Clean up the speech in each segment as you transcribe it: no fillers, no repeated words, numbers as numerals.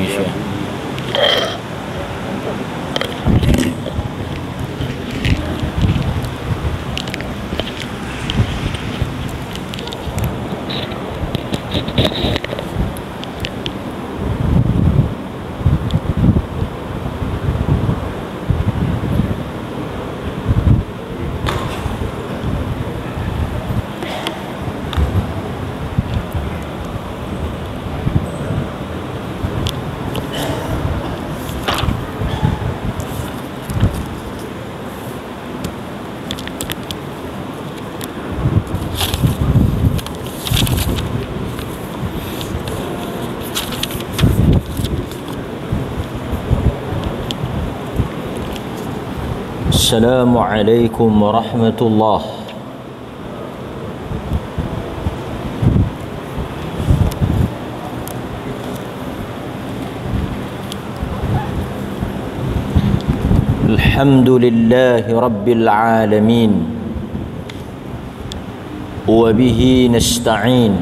Insya. Assalamualaikum warahmatullahi. Alhamdulillahi rabbil alamin. Wa bihi nasta'in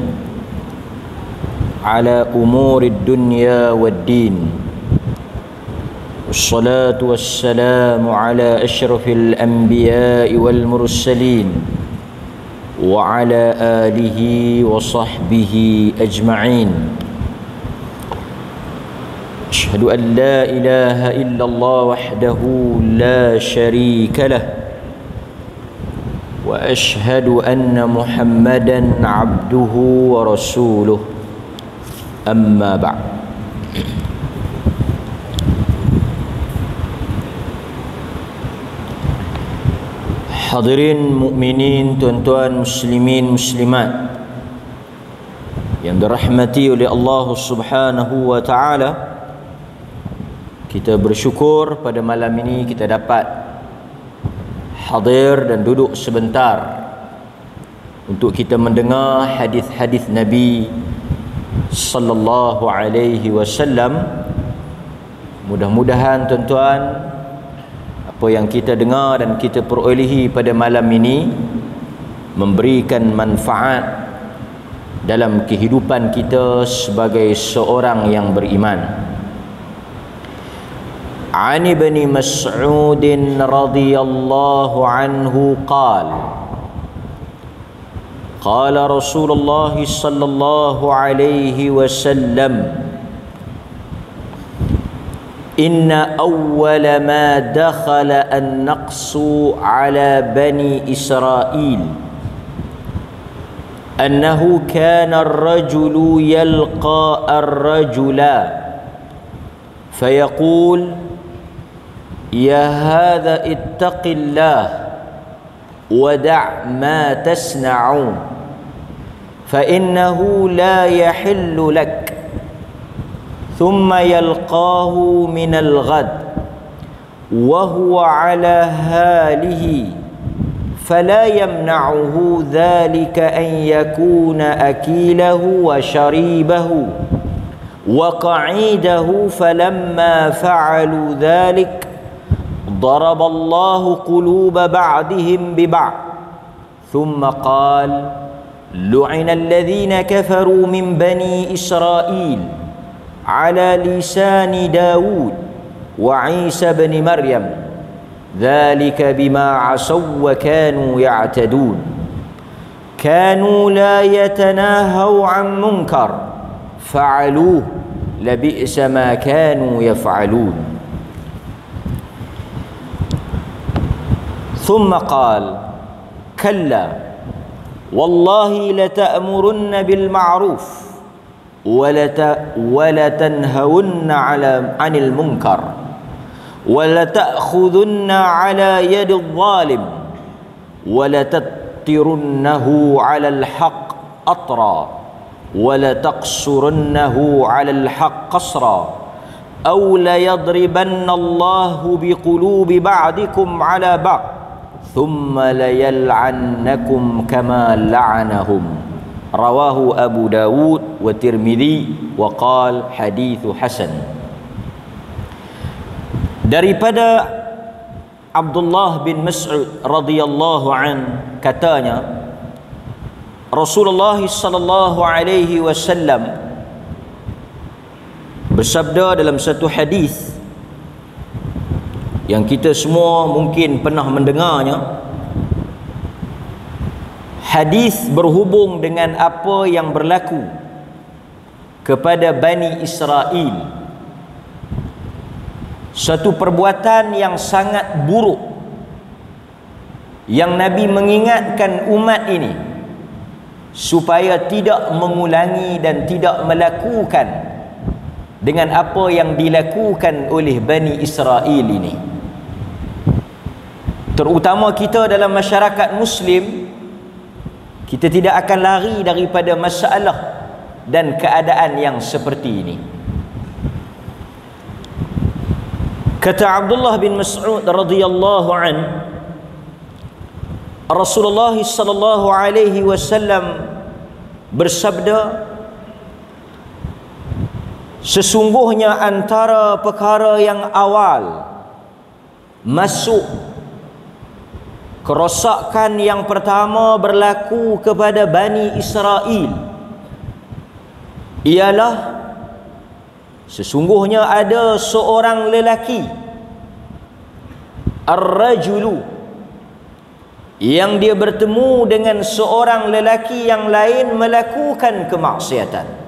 ala umurid dunya wad-din. والصلاة والسلام على أشرف الأنبياء والمرسلين وعلى آله وصحبه أجمعين. أشهد أن لا إله إلا الله وحده لا شريك له وأشهد أن محمدا عبده ورسوله. أما بعد. Hadirin mukminin, tuan-tuan muslimin muslimat yang dirahmati oleh Allah Subhanahu wa taala, kita bersyukur pada malam ini kita dapat hadir dan duduk sebentar untuk kita mendengar hadis-hadis Nabi sallallahu alaihi wasallam. Mudah-mudahan tuan-tuan, apa yang kita dengar dan kita perolehi pada malam ini memberikan manfaat dalam kehidupan kita sebagai seorang yang beriman. An Ibn Mas'ud radhiyallahu anhu qala qala Rasulullah sallallahu alaihi wasallam Inna awwala ma dakhala an-naqsu ala bani Israel annahu kana ar-rajulu yalqa ar-rajula fayaqul ya hadha ittaqillah wada' ma tasna'u fa innahu la yahillu lak. ثم يلقاه من الغد وهو على حاله فلا يمنعه ذلك أن يكون أكيله وشريبه وقعيده فلما فعلوا ذلك ضرب الله قلوب بعضهم ببعض ثم قال لعن الذين كفروا من بني إسرائيل على لسان داود وعيسى بن مريم ذلك بما عصوا وكانوا يعتدون كانوا لا يتناهوا عن منكر فعلوه لبئس ما كانوا يفعلون. ثم قال كلا والله لتأمرن بالمعروف ولتنهون عن المنكر ولتأخذن على يد الظالم ولتترنه على الحق أطرا ولتقصرنه على الحق قصرا أو ليضربن الله بقلوب بعضكم على بعض ثم ليلعنكم كما لعنهم. Rawahu Abu Dawud wa Tirmidzi wa qal hadithu hasan. Daripada Abdullah bin Mas'ud radhiyallahu an katanya Rasulullah sallallahu alaihi wasallam bersabda dalam satu hadis yang kita semua mungkin pernah mendengarnya. Hadis berhubung dengan apa yang berlaku kepada Bani Israel, satu perbuatan yang sangat buruk yang Nabi mengingatkan umat ini supaya tidak mengulangi dan tidak melakukan dengan apa yang dilakukan oleh Bani Israel ini. Terutama kita dalam masyarakat Muslim, kita tidak akan lari daripada masalah dan keadaan yang seperti ini. Kata Abdullah bin Mas'ud radhiyallahu an, Rasulullah sallallahu alaihi wasallam bersabda, sesungguhnya antara perkara yang awal masuk kerosakan yang pertama berlaku kepada Bani Israel ialah sesungguhnya ada seorang lelaki, ar-rajulu, yang dia bertemu dengan seorang lelaki yang lain melakukan kemaksiatan.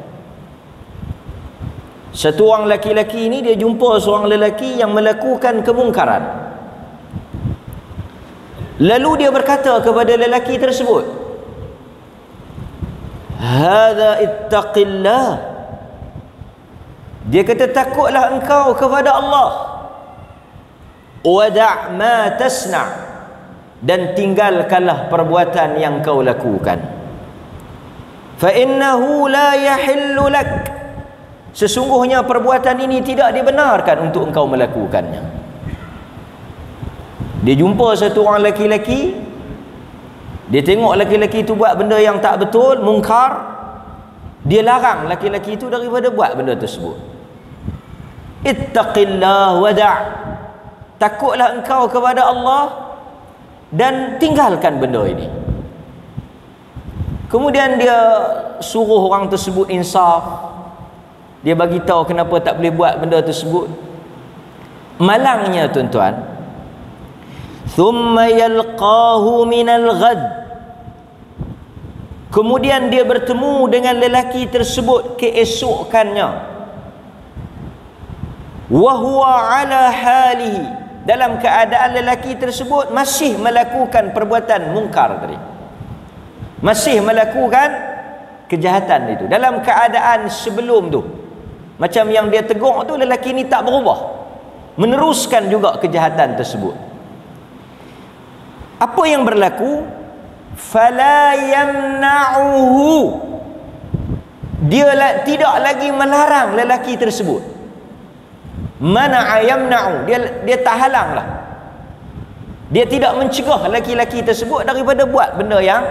Satu orang lelaki ini dia jumpa seorang lelaki yang melakukan kemungkaran. Lalu dia berkata kepada lelaki tersebut, "Hadza ittaqillah." Dia kata, takutlah engkau kepada Allah. "Wada' ma tasna'." Dan tinggalkanlah perbuatan yang kau lakukan. "Fa innahu la yahillu lak." Sesungguhnya perbuatan ini tidak dibenarkan untuk engkau melakukannya. Dia jumpa satu orang lelaki, dia tengok lelaki itu buat benda yang tak betul, mungkar. Dia larang lelaki itu daripada buat benda tersebut. Ittaqillah wada'. Takutlah engkau kepada Allah dan tinggalkan benda ini. Kemudian dia suruh orang tersebut insaf. Dia bagi tahu kenapa tak boleh buat benda tersebut. Malangnya tuan-tuan, thumma yalqahu minal ghad. Kemudian dia bertemu dengan lelaki tersebut keesokannya. Wa huwa ala halihi, dalam keadaan lelaki tersebut masih melakukan perbuatan mungkar tadi, masih melakukan kejahatan itu dalam keadaan sebelum tu. Macam yang dia tegur tu, lelaki ni tak berubah, meneruskan juga kejahatan tersebut. Apa yang berlaku? Fala yamna'uhu, dia tidak lagi melarang lelaki tersebut. Mana'a yamna'u, dia tak halanglah, dia tidak mencegah lelaki tersebut daripada buat benda yang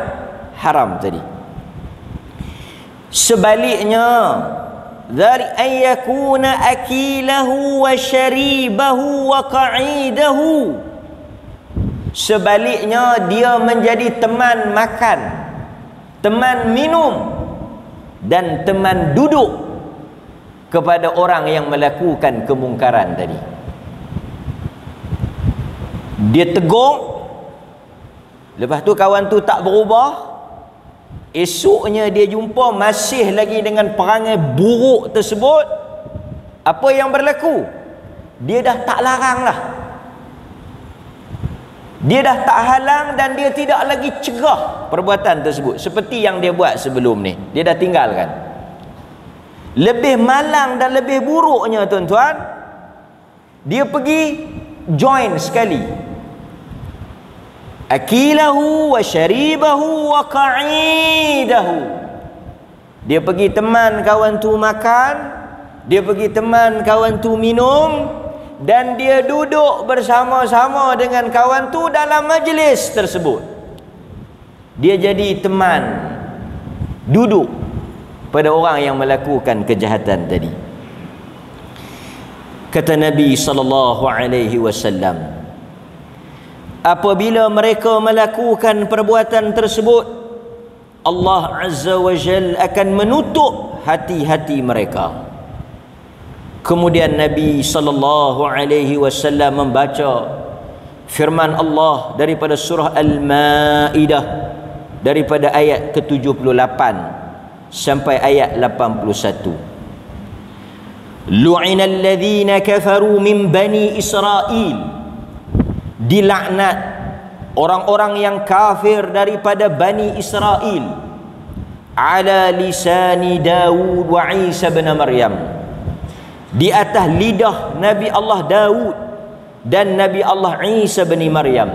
haram tadi. Sebaliknya, dari ayyakuna akilahu wa syaribahu wa qa'idahu, sebaliknya dia menjadi teman makan, teman minum dan teman duduk kepada orang yang melakukan kemungkaran tadi. Dia tegur, lepas tu kawan tu tak berubah, esoknya dia jumpa masih lagi dengan perangai buruk tersebut. Apa yang berlaku? Dia dah tak larang lah, dia dah tak halang dan dia tidak lagi cegah perbuatan tersebut seperti yang dia buat sebelum ni. Dia dah tinggalkan. Lebih malang dan lebih buruknya tuan-tuan, dia pergi join sekali. Akilahu wa syaribahu wa qa'idahu. Dia pergi teman kawan tu makan, dia pergi teman kawan tu minum, dan dia duduk bersama-sama dengan kawan tu dalam majlis tersebut. Dia jadi teman duduk pada orang yang melakukan kejahatan tadi. Kata Nabi sallallahu alaihi wasallam, apabila mereka melakukan perbuatan tersebut, Allah Azza wa Jalla akan menutup hati-hati mereka. Kemudian Nabi sallallahu alaihi wasallam membaca firman Allah daripada surah Al-Maidah daripada ayat ke-78 sampai ayat 81. Lu'inal ladzina kafaru min bani Israil, dilaknat orang-orang yang kafir daripada Bani Israel, ala lisani Daud wa Isa bin Maryam, di atas lidah Nabi Allah Daud dan Nabi Allah Isa bin Maryam.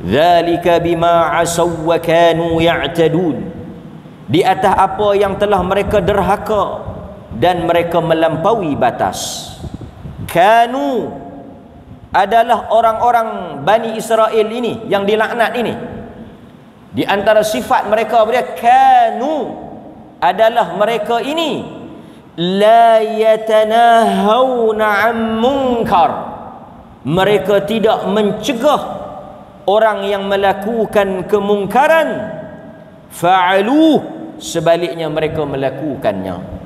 Dzalika bima asaw wa kanu ya'tadun, di atas apa yang telah mereka derhaka dan mereka melampaui batas. Kanu adalah orang-orang Bani Israel ini yang dilaknat ini. Di antara sifat mereka, kanu adalah mereka ini la yatanahawna 'an munkar, mereka tidak mencegah orang yang melakukan kemungkaran, fa'aluh, sebaliknya mereka melakukannya.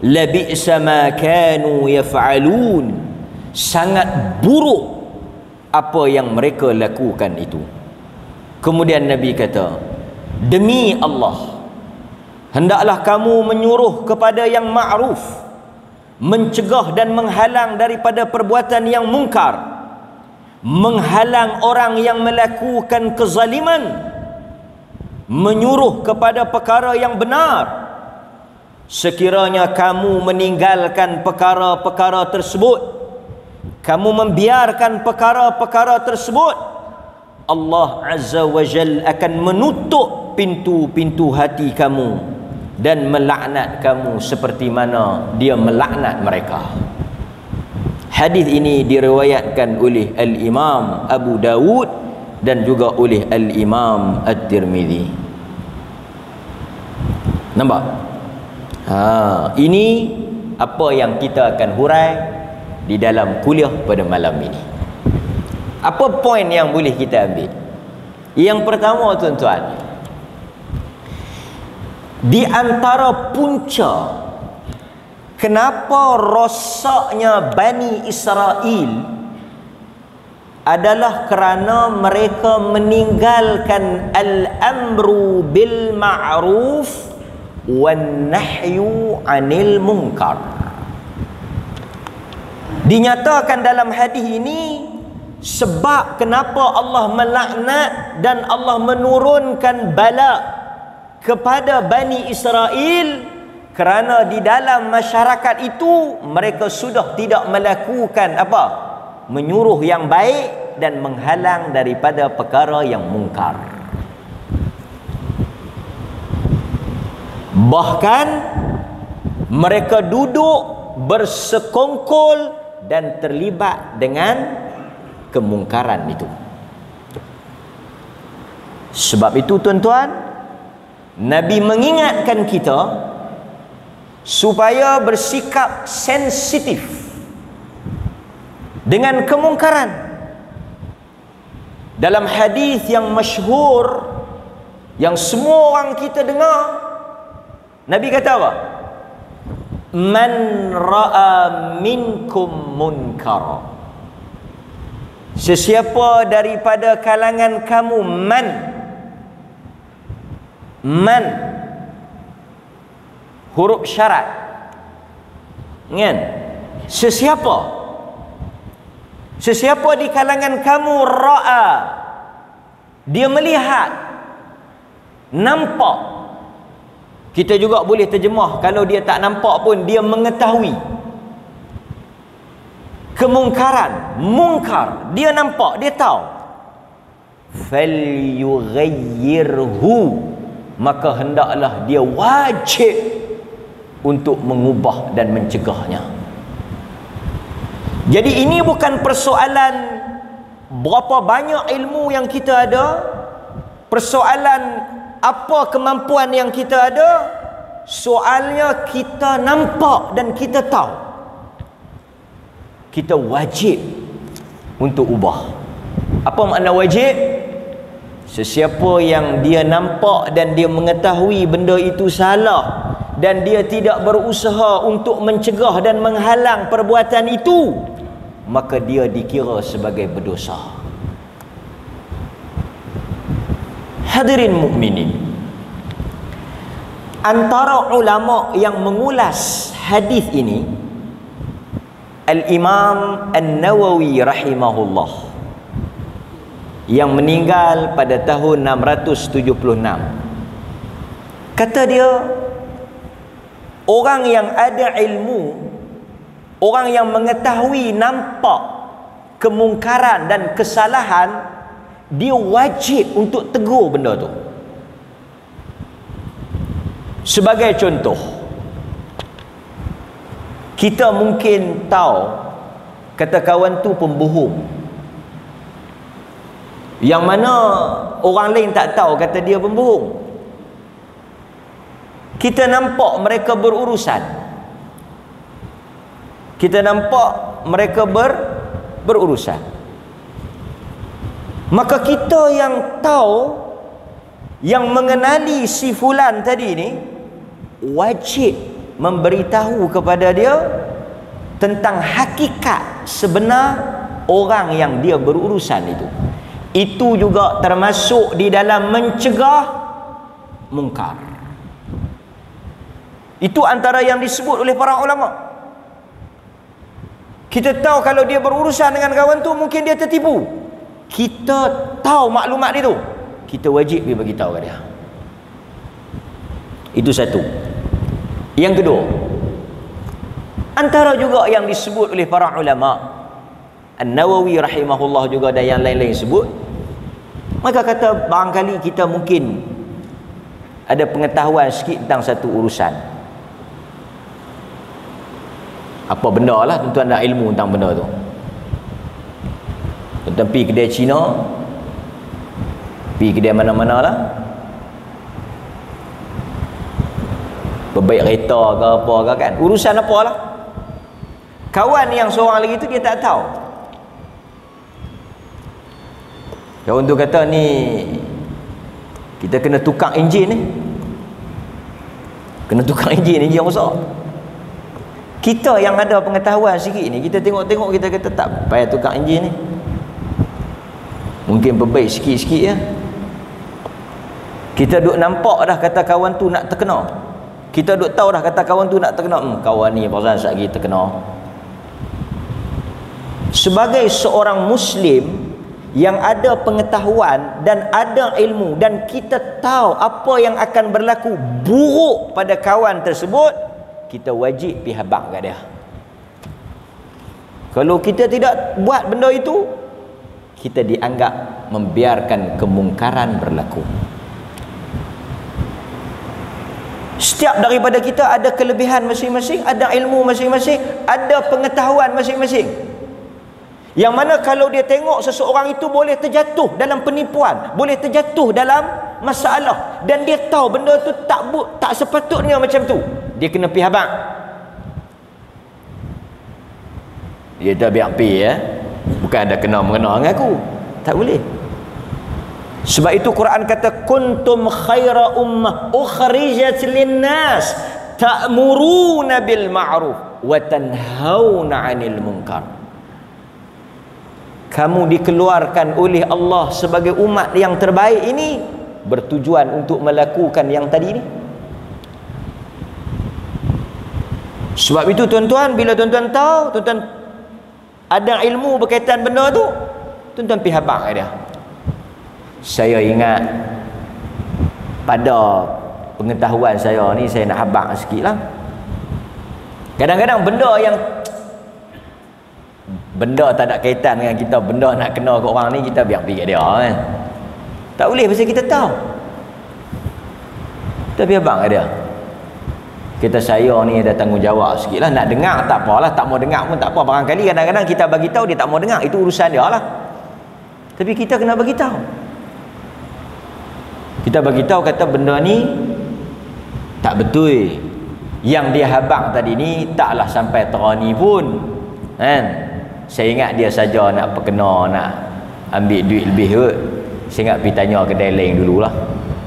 Labi'sa ma kanu yaf'alun, sangat buruk apa yang mereka lakukan itu. Kemudian Nabi kata, demi Allah, hendaklah kamu menyuruh kepada yang ma'ruf, mencegah dan menghalang daripada perbuatan yang mungkar, menghalang orang yang melakukan kezaliman, menyuruh kepada perkara yang benar. Sekiranya kamu meninggalkan perkara-perkara tersebut, kamu membiarkan perkara-perkara tersebut, Allah Azza wa Jal akan menutup pintu-pintu hati kamu dan melaknat kamu seperti mana dia melaknat mereka. Hadis ini diriwayatkan oleh Al-Imam Abu Dawud dan juga oleh Al-Imam At-Tirmidzi. Nampak? Ini apa yang kita akan hurai di dalam kuliah pada malam ini. Apa poin yang boleh kita ambil? Yang pertama, tuan-tuan, di antara punca kenapa rosaknya Bani Israel adalah kerana mereka meninggalkan al-amru bil ma'ruf wan nahyu 'anil munkar. Dinyatakan dalam hadis ini sebab kenapa Allah melaknat dan Allah menurunkan bala kepada Bani Israel, kerana di dalam masyarakat itu mereka sudah tidak melakukan apa? Menyuruh yang baik dan menghalang daripada perkara yang mungkar. Bahkan mereka duduk bersekongkol dan terlibat dengan kemungkaran itu. Sebab itu, tuan-tuan, Nabi mengingatkan kita supaya bersikap sensitif dengan kemungkaran. Dalam hadis yang masyhur yang semua orang kita dengar, Nabi kata apa? Man ra'a minkum munkara, sesiapa daripada kalangan kamu, man huruf syarat, kan? Sesiapa di kalangan kamu ra'a, dia melihat, nampak. Kita juga boleh terjemah, kalau dia tak nampak pun dia mengetahui kemungkaran, mungkar, dia nampak, dia tahu. Falyughayyirhu, maka hendaklah dia wajib untuk mengubah dan mencegahnya. Jadi ini bukan persoalan berapa banyak ilmu yang kita ada, persoalan apa kemampuan yang kita ada, soalnya kita nampak dan kita tahu. Kita wajib untuk ubah. Apa makna wajib? Sesiapa yang dia nampak dan dia mengetahui benda itu salah, dan dia tidak berusaha untuk mencegah dan menghalang perbuatan itu, maka dia dikira sebagai berdosa. Hadirin mukminin, antara ulama yang mengulas hadis ini Al-Imam An-Nawawi rahimahullah, yang meninggal pada tahun 676. Kata dia, orang yang ada ilmu, orang yang mengetahui nampak kemungkaran dan kesalahan, dia wajib untuk tegur benda tu. Sebagai contoh, kita mungkin tahu kata kawan tu pembohong, yang mana orang lain tak tahu kata dia pembohong. Kita nampak mereka berurusan, kita nampak mereka berurusan, maka kita yang tahu, yang mengenali si fulan tadi ni, wajib memberitahu kepada dia tentang hakikat sebenar orang yang dia berurusan itu. Itu juga termasuk di dalam mencegah mungkar. Itu antara yang disebut oleh para ulama. Kita tahu kalau dia berurusan dengan kawan tu, mungkin dia tertipu. Kita tahu maklumat itu, kita wajib pergi bagi tahu ke dia. Itu satu. Yang kedua, antara juga yang disebut oleh para ulama, An-Nawawi rahimahullah juga dan yang lain-lain sebut, maka kata barangkali kita mungkin ada pengetahuan sikit tentang satu urusan. Apa benda lah, tuan-tuan ada ilmu tentang benda tu. Tuan-tuan pergi kedai Cina, pergi kedai mana-mana lah, berbaik kereta ke apa ke kan, urusan apa lah. Kawan yang seorang lagi tu dia tak tahu. Kawan tu kata, ni kita kena tukar enjin ni, kena tukar enjin rosak. Kita yang ada pengetahuan sikit ni, kita tengok-tengok, kita kata tak payah tukar enjin ni, mungkin perbaik sikit-sikit ya. Kita duk nampak dah kata kawan tu nak terkena, kita duk tahu dah kata kawan tu nak terkena, kawan ni pasal sekali terkena. Sebagai seorang Muslim yang ada pengetahuan dan ada ilmu, dan kita tahu apa yang akan berlaku buruk pada kawan tersebut, kita wajib pergi habaq kat dia. Kalau kita tidak buat benda itu, kita dianggap membiarkan kemungkaran berlaku. Setiap daripada kita ada kelebihan masing-masing, ada ilmu masing-masing, ada pengetahuan masing-masing, yang mana kalau dia tengok seseorang itu boleh terjatuh dalam penipuan, boleh terjatuh dalam masalah, dan dia tahu benda tu tak sepatutnya macam tu, dia kena pergi habaq. Dia dah biar pergi ya, bukan ada kena-mengena dengan aku, tak boleh. Sebab itu Quran kata, kuntum khaira ummah ukhrijat linnas ta'muruna bil ma'ruf wa tanhauna 'anil munkar. Kamu dikeluarkan oleh Allah sebagai umat yang terbaik ini bertujuan untuk melakukan yang tadi ni. Sebab itu tuan-tuan, bila tuan-tuan tahu, tuan-tuan ada ilmu berkaitan benda tu, tuan-tuan pergi habaq dia. Saya ingat pada pengetahuan saya ni, saya nak habaq sikit lah. Kadang-kadang benda tak ada kaitan dengan kita, benda nak kena ke orang ni, kita biar pergi kat dia kan. Tak boleh, pasal kita tahu. Kita pergi habaq kat dia. Kita, saya ni ada tanggungjawab sikit lah, nak dengar tak apalah, tak mau dengar pun tak apa. Barangkali kadang-kadang kita bagi tahu dia tak mau dengar, itu urusan dia lah. Tapi kita kena bagi tahu. Kita bagi tahu kata benda ni tak betul. Yang dia habaq tadi ni taklah sampai terani pun. Kan? Saya ingat dia saja nak perkena, nak ambil duit lebih kot. Saya ingat pergi tanya kedai lain dululah.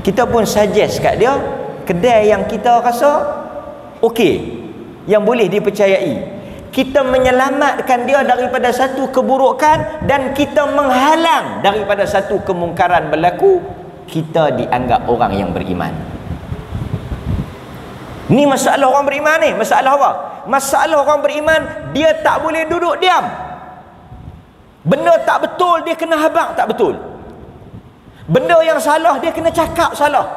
Kita pun suggest kat dia kedai yang kita rasa okey, yang boleh dipercayai. Kita menyelamatkan dia daripada satu keburukan dan kita menghalang daripada satu kemungkaran berlaku, kita dianggap orang yang beriman. Ni masalah orang beriman ni. Masalah apa? Masalah orang beriman, dia tak boleh duduk diam. Benda tak betul dia kena habaq tak betul. Benda yang salah dia kena cakap salah.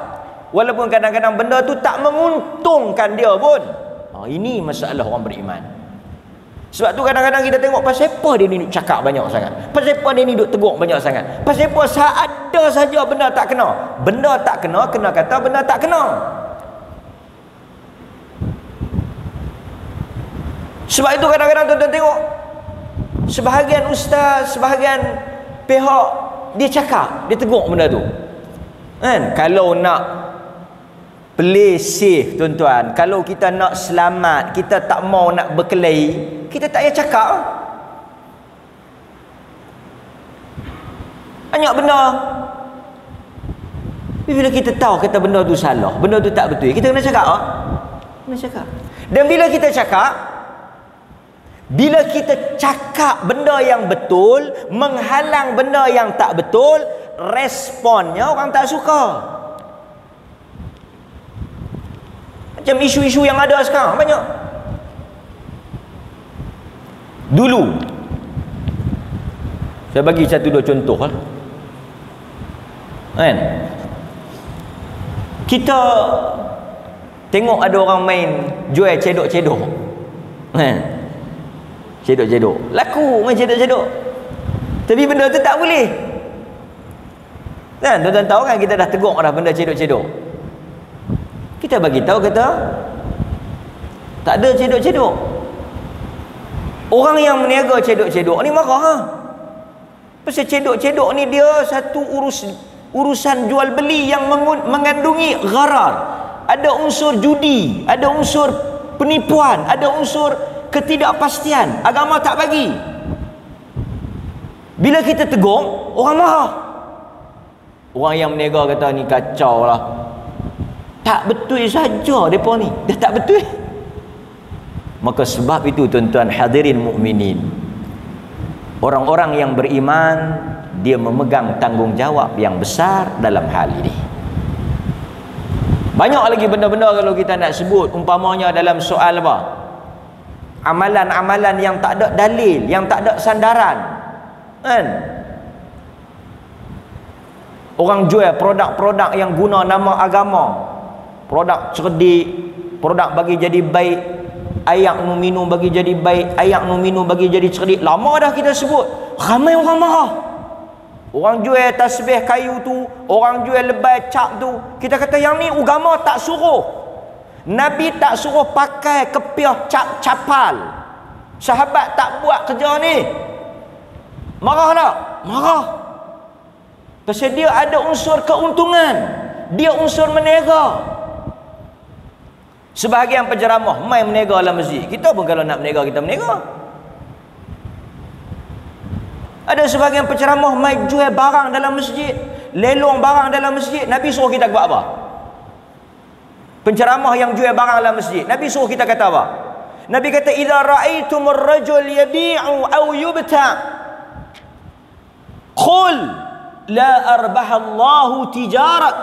Walaupun kadang-kadang benda tu tak menguntungkan dia pun. Ini masalah orang beriman. Sebab tu kadang-kadang kita tengok pasal apa dia ni duk cakap banyak sangat. Pasal apa dia ni duk tegur banyak sangat. Pasal apa ada saja benda tak kena. Benda tak kena, kena kata benda tak kena. Sebab itu kadang-kadang tuan-tuan tengok sebahagian ustaz, sebahagian pihak dia cakap, dia tegur benda tu. Kan? Kalau nak play safe tuan-tuan, kalau kita nak selamat, kita tak mau nak berkelahi, kita tak payah cakap. Banyak benda. Bila kita tahu kata benda tu salah, benda tu tak betul, kita kena cakap. Kena cakap. Dan bila kita cakap benda yang betul, menghalang benda yang tak betul, responnya orang tak suka. Macam isu-isu yang ada sekarang banyak. Dulu saya bagi satu dua contoh lah. Kan? Kita tengok ada orang main jual cedok-cedok. Kan? Cedok-cedok. Laku main cedok-cedok. Tapi benda tu tak boleh. Kan? Tuan-tuan tahu kan kita dah tegur dah benda cedok-cedok. Kita bagi tahu kata tak ada cedok-cedok. Orang yang meniaga cedok-cedok ni marah ha? Pasal cedok-cedok ni dia satu urusan jual beli yang mengandungi gharar. Ada unsur judi, ada unsur penipuan, ada unsur ketidakpastian. Agama tak bagi. Bila kita tegur, orang marah. Orang yang meniaga kata ni kacau lah. Tak betul saja mereka ni. Dah tak betul. Maka sebab itu tuan-tuan hadirin mukminin, orang-orang yang beriman dia memegang tanggungjawab yang besar dalam hal ini. Banyak lagi benda-benda kalau kita nak sebut, umpamanya dalam soal apa? Amalan-amalan yang tak ada dalil, yang tak ada sandaran. Kan? Orang jual produk-produk yang guna nama agama. Produk cerdik, produk bagi jadi baik, ayak nu minum bagi jadi baik, ayak nu minum bagi jadi cerdik. Lama dah kita sebut, ramai orang marah. Orang jual tasbih kayu tu, orang jual lebay cap tu, kita kata yang ni agama tak suruh. Nabi tak suruh pakai kepiah cap-capal. Sahabat tak buat kerja ni. Marah tak? Marah. Pasal dia ada unsur keuntungan, dia unsur meniaga. Sebahagian penceramah main meniaga dalam masjid. Kita pun kalau nak meniaga, kita meniaga. Ada sebahagian penceramah main jual barang dalam masjid, lelong barang dalam masjid. Nabi suruh kita buat apa? Penceramah yang jual barang dalam masjid, Nabi suruh kita kata apa? Nabi kata idza ra'aitumur rajul yabi'u aw yubta' qul la arbahallahu tijarat.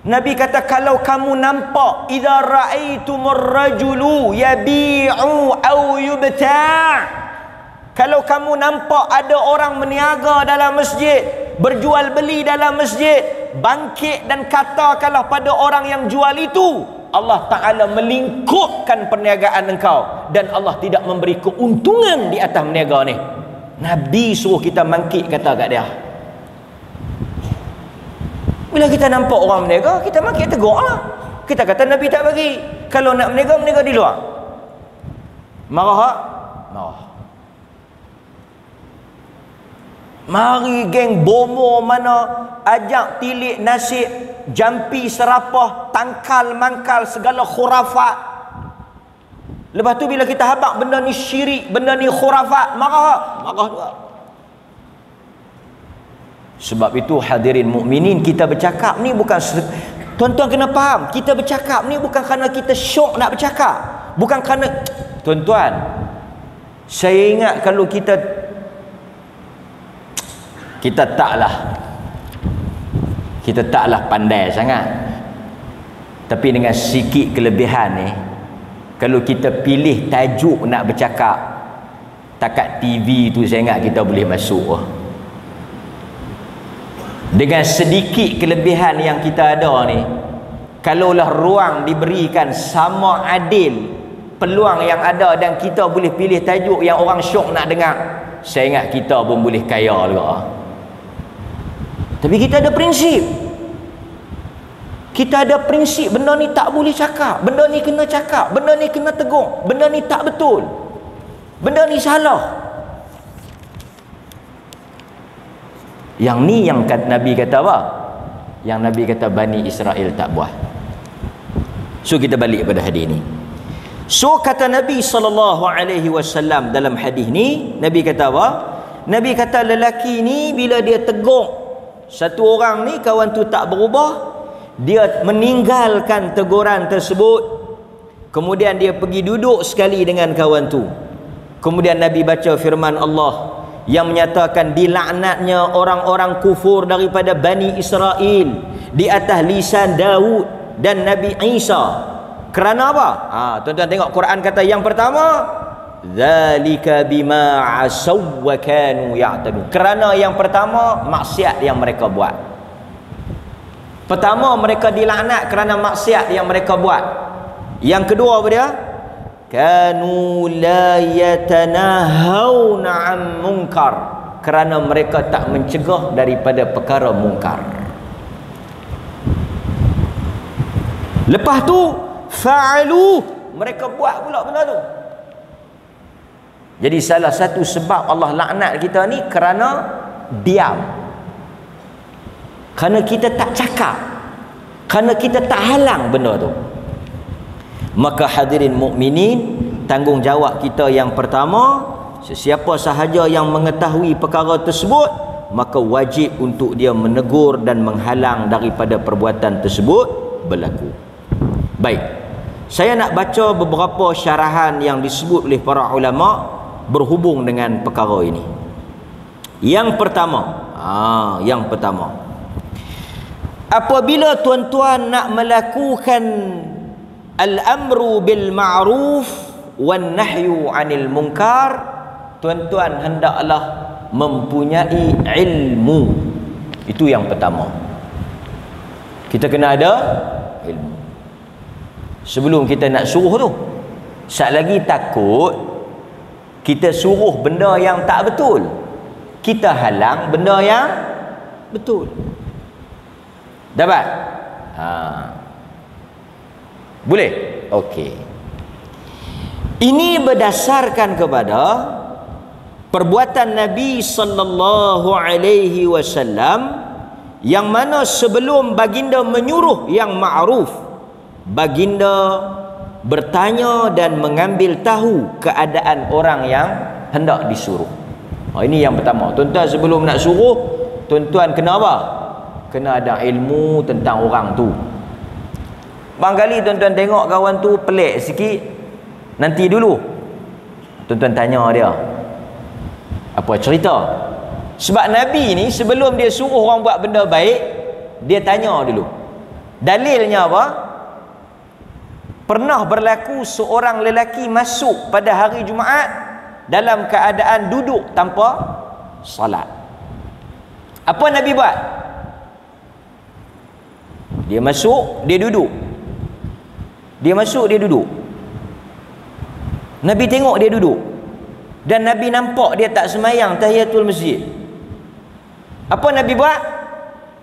Nabi kata kalau kamu nampak idza ra'aitumur rajulu yabi'u aw yubta', kalau kamu nampak ada orang meniaga dalam masjid, berjual beli dalam masjid, bangkit dan katakanlah pada orang yang jual itu, Allah Ta'ala melingkupkan perniagaan engkau dan Allah tidak memberi keuntungan di atas meniaga ni. Nabi suruh kita bangkit kata kat dia. Bila kita nampak orang meniaga, kita makin tegur lah. Kita kata Nabi tak bagi. Kalau nak meniaga, meniaga di luar. Marah tak? Marah. Mari geng bomo mana ajak tilik nasib, jampi serapah, tangkal mangkal segala khurafat. Lepas tu bila kita habaq benda ni syirik, benda ni khurafat, marah tak? Marah juga. Sebab itu hadirin mukminin, kita bercakap ni bukan Tuan-tuan kena faham, kita bercakap ni bukan kerana kita syok nak bercakap. Bukan kerana, tuan-tuan, saya ingat kalau kita taklah pandai sangat. Tapi dengan sikit kelebihan ni, kalau kita pilih tajuk nak bercakap, takat TV tu saya ingat kita boleh masuk. Dengan sedikit kelebihan yang kita ada ni, kalaulah ruang diberikan sama adil peluang yang ada dan kita boleh pilih tajuk yang orang syok nak dengar, saya ingat kita pun boleh kaya juga. Tapi kita ada prinsip. Kita ada prinsip, benda ni tak boleh cakap, benda ni kena cakap, benda ni kena tegur, benda ni tak betul, benda ni salah. Yang ni yang Nabi kata apa? Yang Nabi kata Bani Israel tak buat. So kita balik pada hadis ni. So kata Nabi SAW dalam hadis ni, Nabi kata apa? Nabi kata lelaki ni bila dia tegur satu orang ni, kawan tu tak berubah, dia meninggalkan teguran tersebut, kemudian dia pergi duduk sekali dengan kawan tu. Kemudian Nabi baca firman Allah yang menyatakan dilaknatnya orang-orang kufur daripada Bani Israel di atas lisan Daud dan Nabi Isa. Kerana apa? Tuan-tuan tengok Quran kata yang pertama, zalika bima asaw wa kanu ya'tadun. Kerana yang pertama maksiat yang mereka buat. Pertama, mereka dilaknat kerana maksiat yang mereka buat. Yang kedua apa dia? Kanu la yatanahawna an munkar, kerana mereka tak mencegah daripada perkara mungkar. Lepas tu fa'alu, mereka buat pula benda tu. Jadi salah satu sebab Allah laknat kita ni kerana diam, kerana kita tak cakap, kerana kita tak halang benda tu. Maka hadirin mukminin, tanggungjawab kita yang pertama, sesiapa sahaja yang mengetahui perkara tersebut, maka wajib untuk dia menegur dan menghalang daripada perbuatan tersebut berlaku. Baik, saya nak baca beberapa syarahan yang disebut oleh para ulama berhubung dengan perkara ini. Yang pertama, apabila tuan-tuan nak melakukan al-amru bil ma'ruf wan nahyu 'anil munkar, tuan-tuan hendaklah mempunyai ilmu. Itu yang pertama. Kita kena ada ilmu. Sebelum kita nak suruh tu, sat lagi takut kita suruh benda yang tak betul, kita halang benda yang betul. Dapat? Boleh? Okey. Ini berdasarkan kepada perbuatan Nabi sallallahu alaihi wasallam, yang mana sebelum baginda menyuruh yang ma'ruf, baginda bertanya dan mengambil tahu keadaan orang yang hendak disuruh. Ini yang pertama. Tuan-tuan sebelum nak suruh, tuan-tuan kena apa? Kena ada ilmu tentang orang tu. Barangkali tuan-tuan tengok kawan tu pelik sikit, nanti dulu tuan-tuan tanya dia apa cerita. Sebab Nabi ni sebelum dia suruh orang buat benda baik, dia tanya dulu. Dalilnya apa? Pernah berlaku seorang lelaki masuk pada hari Jumaat dalam keadaan duduk tanpa salat. Apa Nabi buat? Dia masuk, dia duduk. Dia masuk, dia duduk. Nabi tengok dia duduk, dan Nabi nampak dia tak semayang tahiyatul masjid. Apa Nabi buat?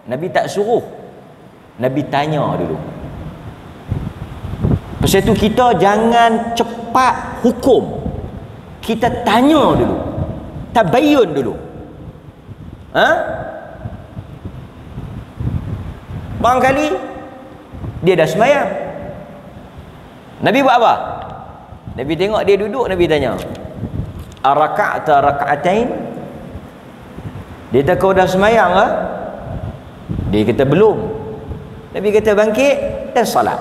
Nabi tak suruh, Nabi tanya dulu. Pasal itu kita jangan cepat hukum, kita tanya dulu, tabayyun dulu. Barangkali dia dah semayang, Nabi buat apa? Nabi tengok dia duduk, Nabi tanya, araka'ta raka'atain? Dia kata kau dah semayang ke? Dia kata belum. Nabi kata bangkit dan salat.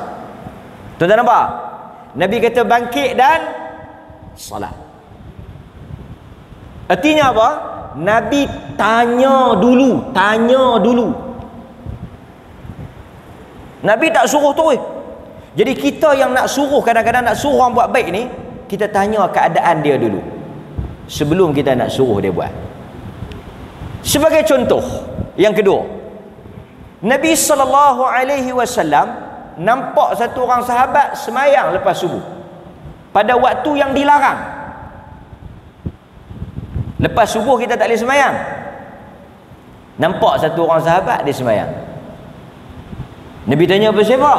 Tuan-tuan nampak? Nabi kata bangkit dan salat. Artinya apa? Nabi tanya dulu. Nabi tak suruh terus. Jadi kita yang nak suruh, kadang-kadang nak suruh orang buat baik ni, kita tanya keadaan dia dulu sebelum kita nak suruh dia buat. Sebagai contoh yang kedua, Nabi SAW nampak satu orang sahabat semayang lepas subuh pada waktu yang dilarang. Lepas subuh kita tak boleh semayang. Nampak satu orang sahabat dia semayang. Nabi tanya apa siapa?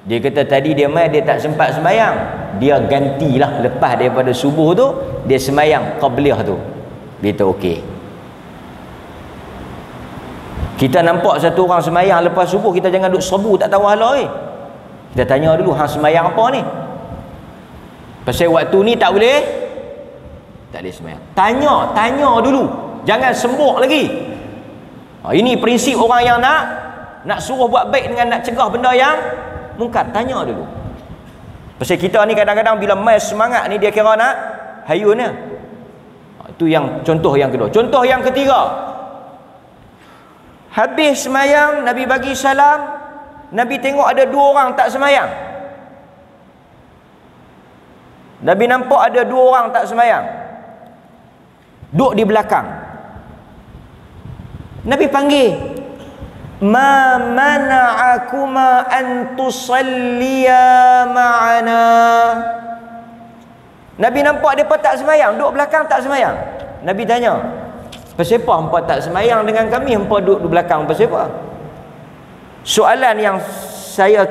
Dia kata tadi dia mai dia tak sempat semayang. Dia gantilah lepas daripada subuh tu dia semayang qabliyah tu. Dia kata okey. Kita nampak satu orang semayang lepas subuh, kita jangan duk serbu tak tahu hala Kita tanya dulu hang semayang apa ni? Pasal waktu ni tak boleh semayang. Tanya dulu. Jangan sembuk lagi. Ini prinsip orang yang nak suruh buat baik dengan nak cegah benda yang mungkar. Tanya dulu. Pasal kita ni kadang-kadang bila mai semangat ni dia kira nak hayun ya. Itu yang contoh yang kedua. Contoh yang ketiga. Habis semayang, Nabi bagi salam, Nabi tengok ada dua orang tak semayang. Nabi nampak ada dua orang tak semayang, duduk di belakang. Nabi panggil, ma mana'akuma an tusalliya ma'ana. Nabi nampak mereka tak semayang, duduk belakang tak semayang. Nabi tanya, pasal apa hampa tak semayang dengan kami, hampa duduk di belakang pasal apa? Soalan yang saya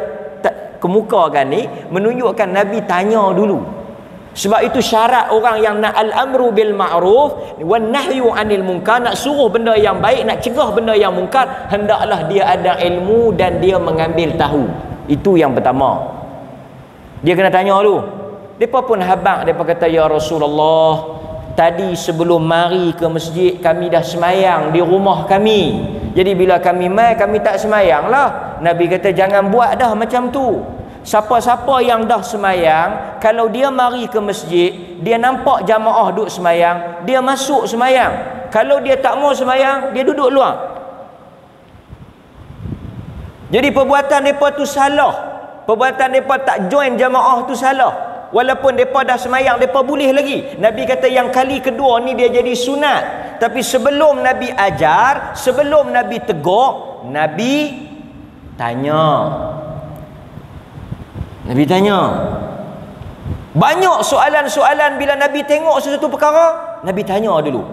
kemukakan ni menunjukkan Nabi tanya dulu. Sebab itu syarat orang yang nak al-amru bil ma'ruf wan nahyu 'anil munkar, nak suruh benda yang baik, nak cegah benda yang munkar, hendaklah dia ada ilmu dan dia mengambil tahu. Itu yang pertama. Dia kena tanya dulu. Depa pun habaq, depa kata ya Rasulullah, tadi sebelum mari ke masjid kami dah semayang di rumah kami. Jadi bila kami mai kami tak semayang lah. Nabi kata jangan buat dah macam tu. Siapa-siapa yang dah semayang, kalau dia mari ke masjid, dia nampak jamaah duduk semayang, dia masuk semayang. Kalau dia tak mau semayang, dia duduk luar. Jadi perbuatan mereka tu salah. Perbuatan mereka tak join jamaah tu salah. Walaupun mereka dah semayang, mereka boleh lagi. Nabi kata yang kali kedua ni dia jadi sunat. Tapi sebelum Nabi ajar, sebelum Nabi tegur, Nabi tanya. Nabi tanya. Banyak soalan-soalan bila Nabi tengok sesuatu perkara, Nabi tanya dulu.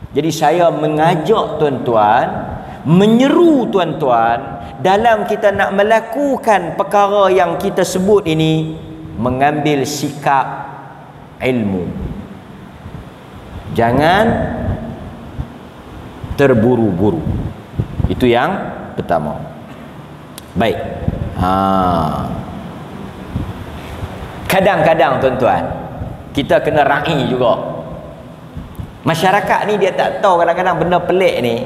Jadi saya mengajak tuan-tuan, menyeru tuan-tuan, dalam kita nak melakukan perkara yang kita sebut ini, mengambil sikap ilmu. Jangan terburu-buru. Itu yang pertama. Baik. Kadang-kadang tuan-tuan, kita kena ra'i juga. Masyarakat ni dia tak tahu kadang-kadang benda pelik ni.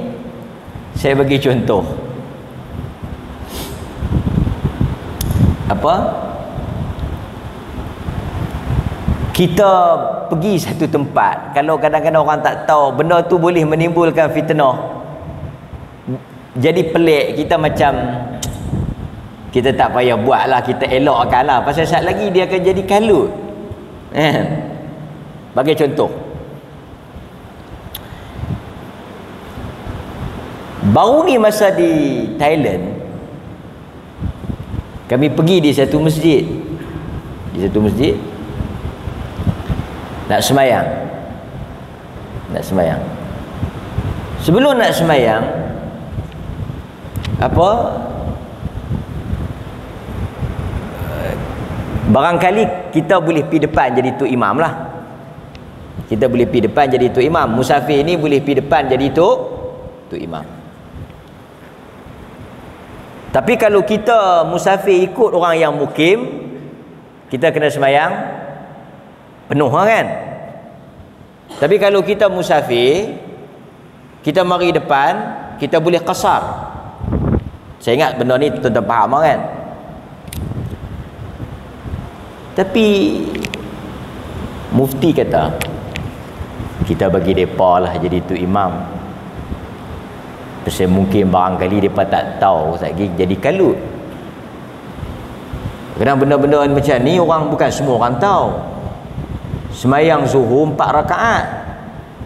Saya bagi contoh. Apa? Kita pergi satu tempat, kalau kadang-kadang orang tak tahu, benda tu boleh menimbulkan fitnah. Jadi pelik, kita macam kita tak payah buat lah, kita elakkan lah. Pasal saat lagi dia akan jadi kalut. Bagi contoh, baru ni masa di Thailand, kami pergi di satu masjid. Nak semayang. Sebelum nak semayang, barangkali kita boleh pergi depan jadi tu imam lah. Kita boleh pergi depan jadi tu imam. Musafir ni boleh pergi depan jadi tu imam. Tapi kalau kita musafir ikut orang yang mukim, kita kena semayang penuh kan. Tapi kalau kita musafir, kita mari depan, kita boleh qasar. Saya ingat benda ni tuan-tuan faham kan. Tapi mufti kata kita bagi mereka lah jadi tu imam. Pasal mungkin barangkali mereka tak tahu lagi jadi kalut. Kadang benda-benda macam ni orang, bukan semua orang tahu. Semayang zuhur 4 rakaat,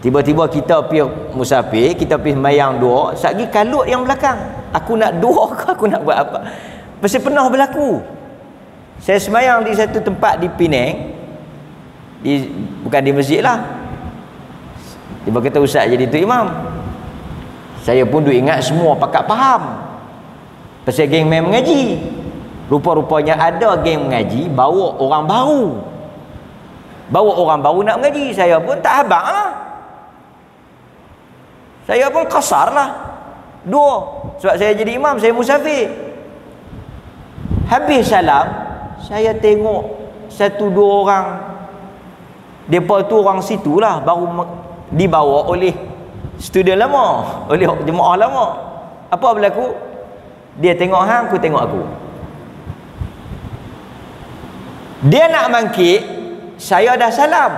tiba-tiba kita pergi musafir, kita pergi semayang 2, lagi kalut yang belakang. Aku nak 2 ke aku nak buat apa? Pasal pernah berlaku. Saya semayang di satu tempat di Penang, bukan di masjid lah. Dia kata ustaz jadi tu imam. Saya pun duk ingat semua pakat faham pasal geng main mengaji. Rupa-rupanya ada geng mengaji bawa orang baru nak mengaji. Saya pun tak habaq lah, saya pun kasar lah 2, sebab saya jadi imam, saya musafir. Habis salam, saya tengok 1-2 orang, mereka tu orang situ lah, baru dibawa oleh student lama, oleh jemaah lama. Apa berlaku? Dia tengok hang, aku tengok aku. Dia nak mangkit, saya dah salam.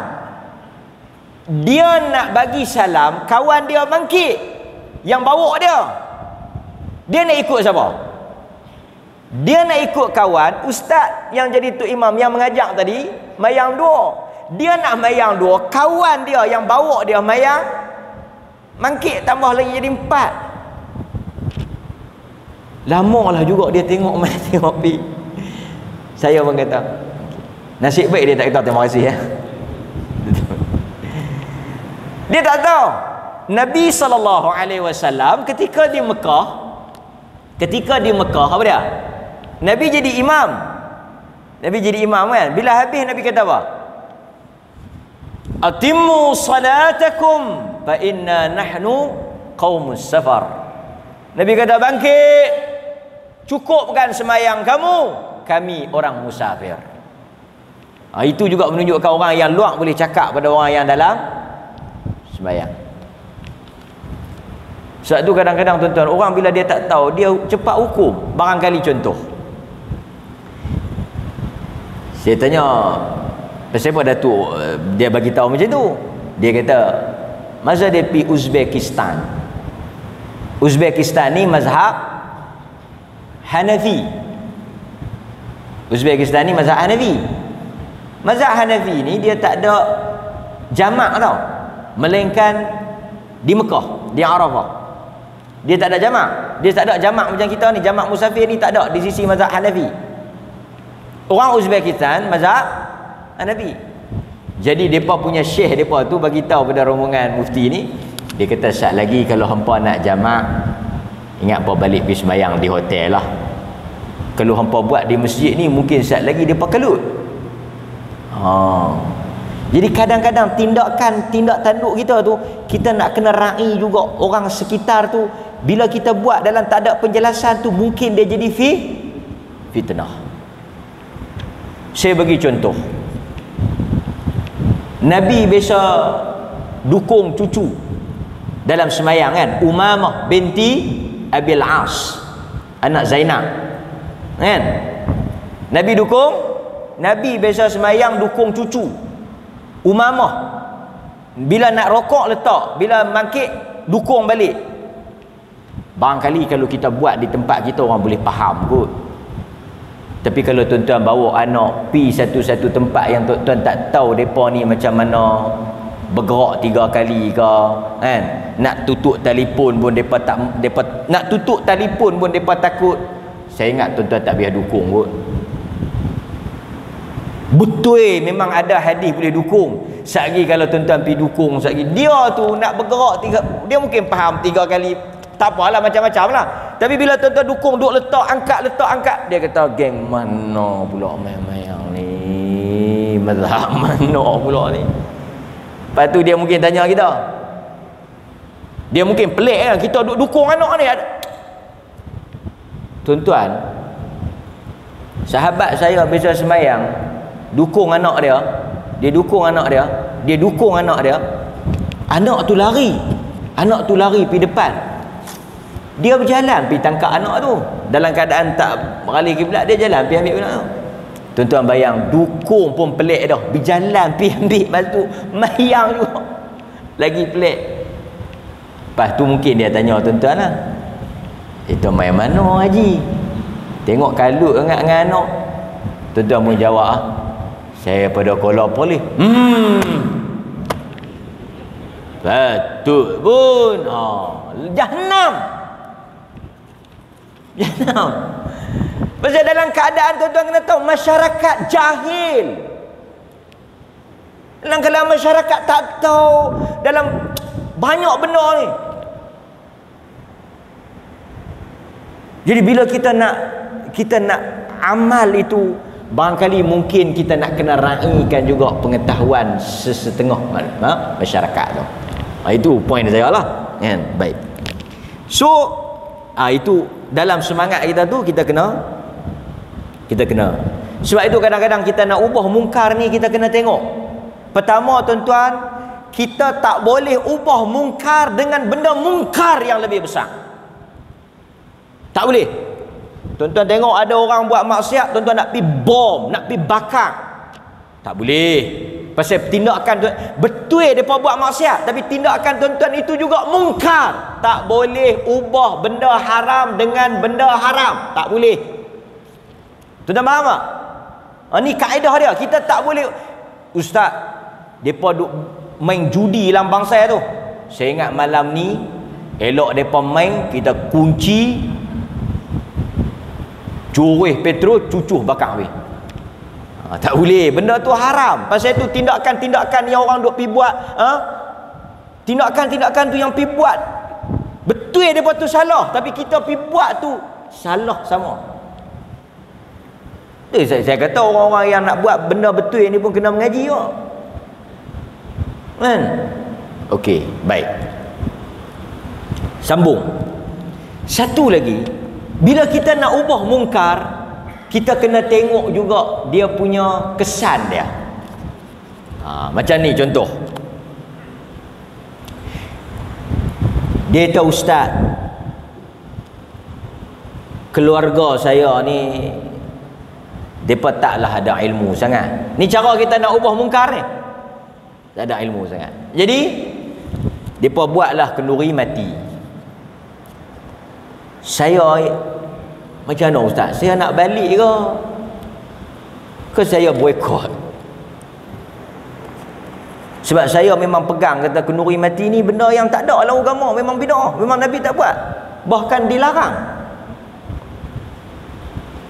Dia nak bagi salam, kawan dia mangkit yang bawa dia. Dia nak ikut siapa? Dia nak ikut kawan ustaz yang jadi tu imam yang mengajak tadi mayang 2. Dia nak mayang 2, kawan dia yang bawa dia mayang mangkit, tambah lagi jadi 4. Lama lah juga dia tengok main tengok pi. Saya pun kata nasib baik dia tak kata terima kasih ya. Dia tak tahu Nabi SAW ketika di Mekah apa dia? Nabi jadi imam kan. Bila habis Nabi kata apa? Atimmu salatakum fa inna nahnu qaumus safar. Nabi kata bangkit, cukupkan semayang kamu, kami orang musafir. Itu juga menunjukkan orang yang luar boleh cakap pada orang yang dalam semayang. Sebab tu kadang-kadang tuan-tuan, orang bila dia tak tahu, dia cepat hukum. Barangkali contoh, saya tanya pasal apa Datuk dia bagi tahu macam tu. Dia kata masa dia pergi Uzbekistan ni mazhab Hanafi. Uzbekistan ni mazhab Hanafi. Mazhab Hanafi ni dia tak ada jamak tau, melainkan di Mekah, di Arafah. Dia tak ada jamak. Dia tak ada jamak macam kita ni, jamak musafir ni tak ada di sisi mazhab Hanafi. Orang Uzbekistan mazhab Hanafi. Jadi depa punya syekh depa tu bagi tahu pada rombongan mufti ni, dia kata sat lagi kalau hampa nak jamak, ingat apa balik pergi sembahyang di hotel lah. Kalau hampa buat di masjid ni mungkin sat lagi depa kelut. Jadi kadang-kadang tindak tanduk kita tu, kita nak kena raih juga orang sekitar tu. Bila kita buat dalam tak ada penjelasan tu, mungkin dia jadi fitnah. Saya bagi contoh, Nabi biasa dukung cucu dalam semayang kan. Umamah binti Abil As, anak Zainab kan. Nabi dukung, Nabi biasa semayang dukung cucu Umamah. Bila nak rokok letak, bila mangkit dukung balik. Barangkali kalau kita buat di tempat kita orang boleh faham kot. Tapi kalau tuan-tuan bawa anak pi satu-satu tempat yang tuan-tuan tak tahu depa ni macam mana, bergerak 3 kali ke kan, nak tutup telefon pun depa nak tutup telefon pun depa takut. Saya ingat tuan-tuan tak biar dukung kot. Betul memang ada hadis boleh dukung. Satgi kalau tuan-tuan pergi dukung, satgi dia tu nak bergerak dia mungkin faham 3 kali, tak apalah macam-macam lah. Tapi bila tuan-tuan dukung, duk letak angkat, dia kata geng mana pula main-main ni, mazhab mana pula ni. Lepas tu dia mungkin tanya kita, dia mungkin pelik kan, kita duk dukung anak ni. Tuan-tuan, sahabat saya biasa semayang dukung anak dia, anak tu lari pergi depan, dia berjalan pergi tangkap anak tu. dalam keadaan tak beralih kiblat, dia jalan pergi ambil tu. Tuan-tuan bayang, dukung pun pelik dah, berjalan pergi ambil batu mayang juga, lagi pelik. Lepas tu mungkin dia tanya tuan-tuan lah, itu main mana haji? Tengok kalut dengan anak. Tuan-tuan pun jawab, saya pada Kuala Polis. Betul pun. Jahannam. Pasal dalam keadaan tuan-tuan kena tahu, masyarakat jahil. Dalam keadaan masyarakat tak tahu dalam banyak benda ni. Jadi bila kita nak amal itu, barangkali mungkin kita nak kena raikan juga pengetahuan sesetengah masyarakat tu. Itu poin saya lah, kan? Baik. So itu dalam semangat kita tu kita kena sebab itu kadang-kadang kita nak ubah mungkar ni, kita kena tengok. Pertama tuan-tuan, kita tak boleh ubah mungkar dengan benda mungkar yang lebih besar. Tak boleh. Tuan-tuan tengok ada orang buat maksiat, tuan-tuan nak pergi bom, nak pergi bakar. Tak boleh. Pasal tindakan betul mereka buat maksiat, tapi tindakan tuan-tuan itu juga mungkar. Tak boleh ubah benda haram dengan benda haram. Tak boleh. Tuan-tuan faham tak? Ni kaedah dia. Kita tak boleh. Ustaz, mereka duk main judi dalam bangsa tu. Saya ingat malam ni, elok mereka main, kita kunci, curih petrol, cucuh bakar habis. Tak boleh, benda tu haram. Pasal itu tindakan-tindakan yang orang duk pi buat, tindakan-tindakan tu yang pi buat, betul depa tu salah, tapi kita pi buat tu salah sama. Saya kata orang-orang yang nak buat benda betul ni pun kena mengaji juga, kan? Okey, baik. Sambung. Satu lagi, bila kita nak ubah mungkar, kita kena tengok juga dia punya kesan dia. Macam ni contoh. Dia kata, ustaz, keluarga saya ni mereka taklah ada ilmu sangat. Ni cara kita nak ubah mungkar ni, tak ada ilmu sangat. Jadi mereka buatlah kenduri mati. Saya macam mana ustaz? Saya nak balik ke saya boikot? Sebab saya memang pegang kata kenduri mati ni benda yang tak ada dalam agama, memang bidah, memang Nabi tak buat, bahkan dilarang.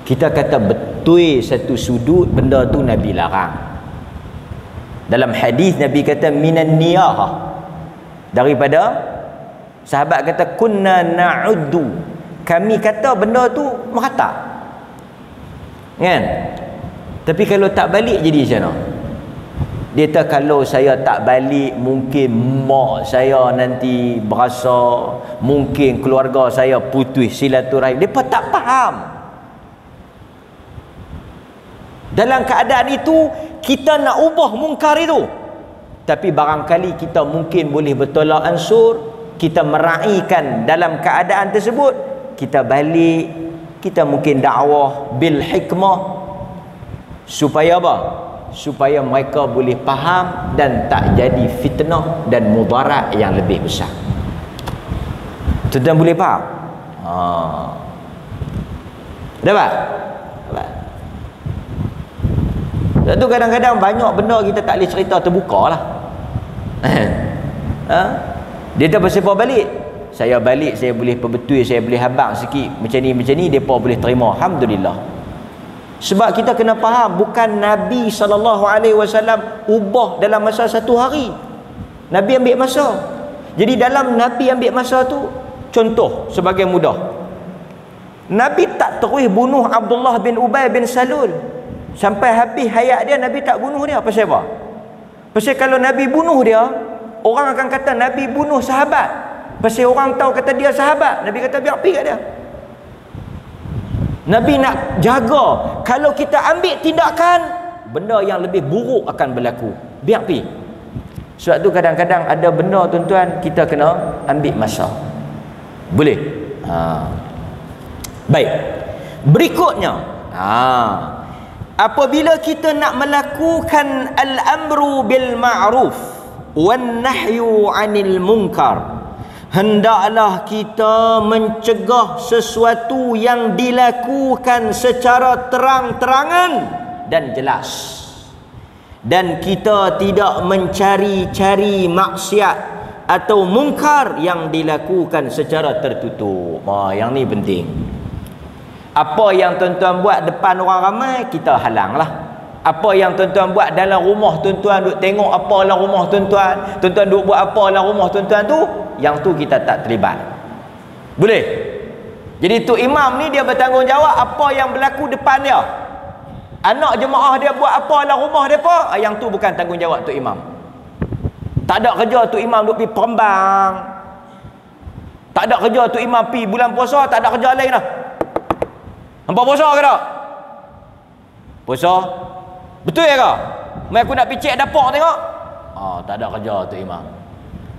Kita kata betul satu sudut benda tu Nabi larang. Dalam hadis Nabi kata minan niyahah, daripada sahabat kata kunna na'uddu, kami kata benda tu merata, kan? Tapi kalau tak balik jadi macam mana? Dia kata kalau saya tak balik, mungkin mak saya nanti berasa, mungkin keluarga saya putus silaturahim. Mereka tak faham. Dalam keadaan itu kita nak ubah mungkar itu, tapi barangkali kita mungkin boleh bertolak ansur, kita meraihkan dalam keadaan tersebut, kita balik, kita mungkin dakwah bil hikmah, supaya apa? Supaya mereka boleh faham dan tak jadi fitnah dan mudarat yang lebih besar. Tuan-tuan boleh faham? Dapat? Sebab tu kadang-kadang banyak benda kita tak boleh cerita terbuka lah. Dia tak bersepah balik. Saya balik, saya boleh perbetul, saya boleh habang sikit macam ni, mereka boleh terima. Alhamdulillah. Sebab kita kena faham, bukan Nabi SAW ubah dalam masa satu hari. Nabi ambil masa. Jadi dalam Nabi ambil masa tu, contoh sebagai mudah, Nabi tak terus bunuh Abdullah bin Ubay bin Salul. Sampai habis hayat dia, Nabi tak bunuh dia. Pasal apa? Pasal kalau Nabi bunuh dia, orang akan kata Nabi bunuh sahabat. Pasal orang tahu kata dia sahabat, Nabi kata biar pergi kat dia. Nabi nak jaga, kalau kita ambil tindakan, benda yang lebih buruk akan berlaku. Biar pergi. Sebab tu kadang-kadang ada benda tuan-tuan, kita kena ambil masa. Boleh? Baik. Berikutnya, apabila kita nak melakukan al-amru bil ma'ruf wan nahyu 'anil munkar, hendaklah kita mencegah sesuatu yang dilakukan secara terang-terangan dan jelas, dan kita tidak mencari-cari maksiat atau mungkar yang dilakukan secara tertutup. Yang ni penting. Apa yang tuan-tuan buat depan orang ramai, kita halanglah. Apa yang tuan-tuan buat dalam rumah tuan-tuan, duk tengok apa dalam rumah tuan-tuan, tuan-tuan duk buat apa dalam rumah tuan-tuan tu, yang tu kita tak terlibat. Boleh? Jadi tu imam ni dia bertanggungjawab apa yang berlaku depan dia. Anak jemaah dia buat apa dalam rumah depa, yang tu bukan tanggungjawab tu imam. Tak ada kerja tu imam duk pergi perembang. Tak ada kerja tu imam pergi bulan puasa, tak ada kerja lain dah. Hampa puasa ke tak? Puasa? Betul ke? Mai aku nak pergi cek dapur tengok. Tak ada kerja tu imam.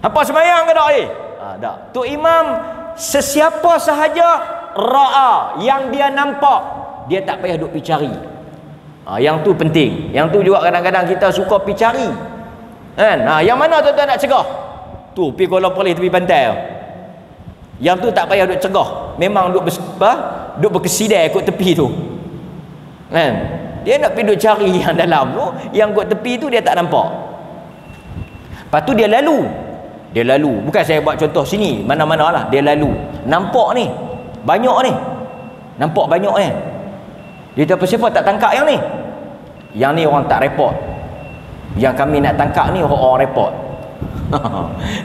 Hampa sembahyang ke tak ni? Tak. Tu imam sesiapa sahaja ra'a yang dia nampak, dia tak payah duk pergi cari. Yang tu penting. Yang tu juga kadang-kadang kita suka pergi cari. Kan? Yang mana tuan-tuan nak cegah? Tu pergi Kuala Perlis tepi pantai. Yang tu tak payah duk cegah. Memang duk berkesidai kot tepi tu. Kan? Dia nak pergi duk cari yang dalam tu, yang kot tepi tu dia tak nampak. Lepas tu dia lalu. Dia lalu. Bukan saya buat contoh sini, mana-mana lah. Dia lalu. Nampak ni. Banyak ni. Nampak banyak ni. Dia tak siapa tak tangkap yang ni. Yang ni orang tak report. Yang kami nak tangkap ni orang report.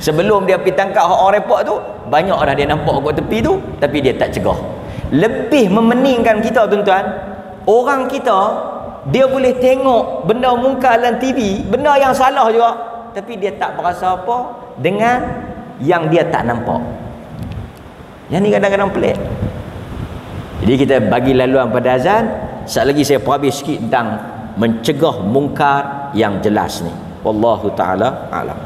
Sebelum dia pergi tangkap orang report tu, banyak dah dia nampak kat tepi tu, tapi dia tak cegah. Lebih memeningkan kita tuan-tuan, orang kita dia boleh tengok benda mungkar dalam TV, benda yang salah juga, tapi dia tak berasa apa dengan yang dia tak nampak. Yang ni kadang-kadang pelik. Jadi kita bagi laluan pada azan. Sekali lagi saya perhabis sikit tentang mencegah mungkar yang jelas ni. Wallahu ta'ala a'lam.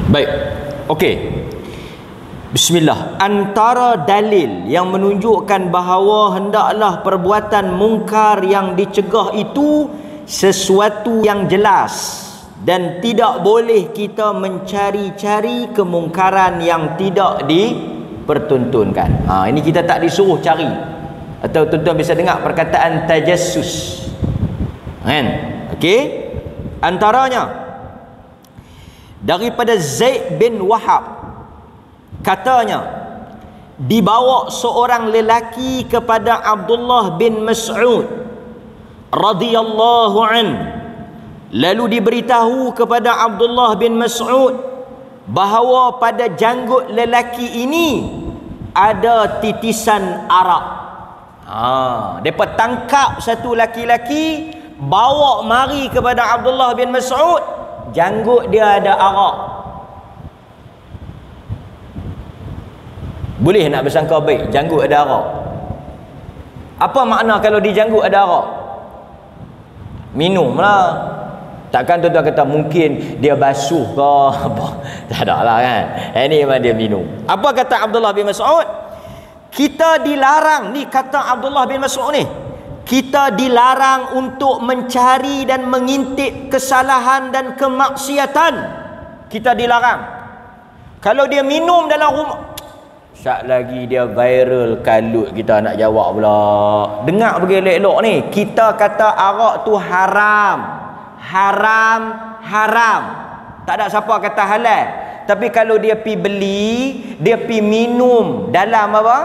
Baik. Okey. Bismillah. Antara dalil yang menunjukkan bahawa hendaklah perbuatan mungkar yang dicegah itu sesuatu yang jelas dan tidak boleh kita mencari-cari kemungkaran yang tidak dipertuntunkan. Ini kita tak disuruh cari. Atau tuan-tuan bisa dengar perkataan tajassus. Kan? Okey. Antaranya daripada Zaid bin Wahab, katanya dibawa seorang lelaki kepada Abdullah bin Mas'ud radhiyallahu an, lalu diberitahu kepada Abdullah bin Mas'ud bahawa pada janggut lelaki ini ada titisan arak. Depa tangkap satu laki-laki, bawa mari kepada Abdullah bin Mas'ud, janggut dia ada arak. Boleh nak bersangka baik janggut ada arak? Apa makna kalau di janggut ada arak? Minumlah. Takkan tuan-tuan kata mungkin dia basuh ke apa? Tak ada lah kan. Ini memang dia minum. Apa kata Abdullah bin Mas'ud? Kita dilarang, ni kata Abdullah bin Mas'ud ni, kita dilarang untuk mencari dan mengintip kesalahan dan kemaksiatan. Kita dilarang. Kalau dia minum dalam rumah, sat lagi dia viral kalut, kita nak jawab pula. Dengar pergi elok-elok ni, kita kata arak tu haram. Haram, haram. Tak ada siapa kata halal. Tapi kalau dia pi beli, dia pi minum dalam apa?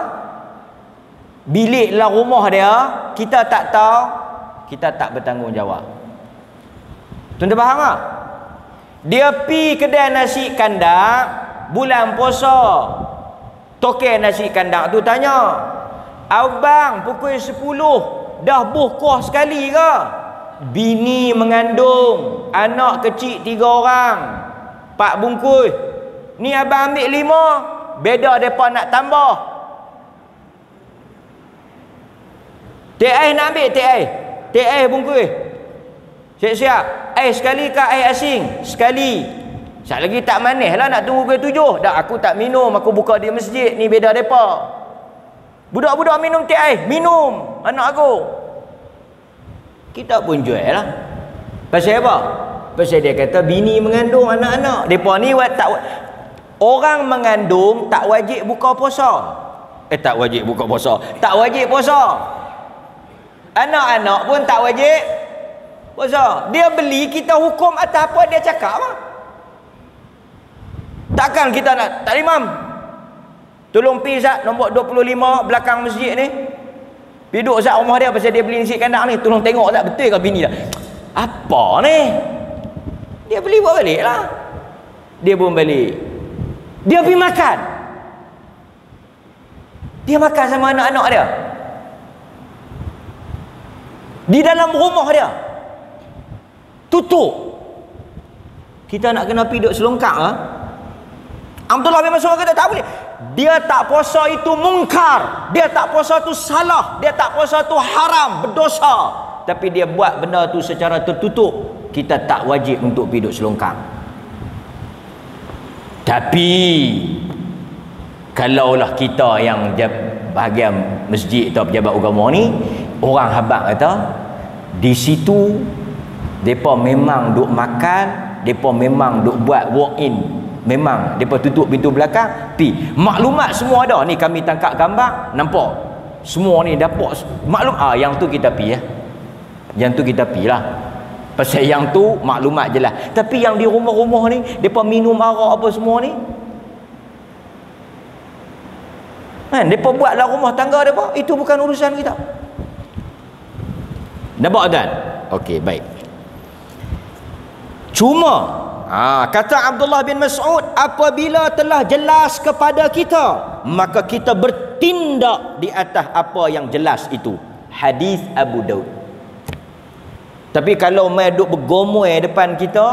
Bilik dalam rumah dia, kita tak tahu, kita tak bertanggungjawab. Tuan-tuan faham tak? Dia pi kedai nasi kandang bulan puasa. Tokek nasi kandang tu tanya, abang pukul 10 dah buka sekali ke? Bini mengandung anak kecil 3 orang, 4 bungkus. Ni abang ambil 5, beda mereka nak tambah. Teh ais nak ambil teh ais? Teh ais bungkus. Siap-siap. Ais sekali ke ais asing? Sekali. Sat lagi tak manis lah, nak tunggu ke 7. Dah aku tak minum, aku buka di masjid. Ni beda mereka. Budak-budak minum teh ais, minum anak aku. Kita pun jual lah. Pasal apa? Pasal dia kata bini mengandung anak-anak. Mereka ni orang mengandung tak wajib buka puasa. Tak wajib buka puasa, tak wajib puasa. Anak-anak pun tak wajib puasa. Dia beli, kita hukum atas apa dia cakap lah. Takkan kita nak, tak imam, tolong pergi Zat nombor 25 belakang masjid ni, pergi duduk Zat rumah dia pasal dia beli nasi kandang ni, tolong tengok Zat betul ke bini dah. Apa ni? Dia beli buat balik lah. Dia pun balik, dia pergi makan, dia makan sama anak-anak dia di dalam rumah dia, tutup. Kita nak kena pergi duduk selongkak lah. Abdullah bin Mas'ud kata tak boleh. Dia tak puasa itu mungkar, dia tak puasa itu salah, dia tak puasa itu haram, berdosa. Tapi dia buat benda tu secara tertutup, kita tak wajib untuk pergi duduk selongkang. Tapi kalaulah kita yang bahagian masjid atau pejabat agama ni, orang habaq kata di situ depa memang duk makan, depa memang duk buat walk in, memang depa tutup pintu belakang, pi maklumat semua ada ni, kami tangkap gambar nampak semua ni dapat maklum. Yang tu kita pi ya, yang tu kita pi lah, pasal yang tu maklumat jelas. Tapi yang di rumah-rumah ni depa minum arak apa semua ni kan, depa buat dalam rumah tangga depa, itu bukan urusan kita. Nampak tak? Okey, baik. Cuma kata Abdullah bin Mas'ud, apabila telah jelas kepada kita, maka kita bertindak di atas apa yang jelas itu. Hadis Abu Daud. Tapi kalau mai duk bergomoi depan kita,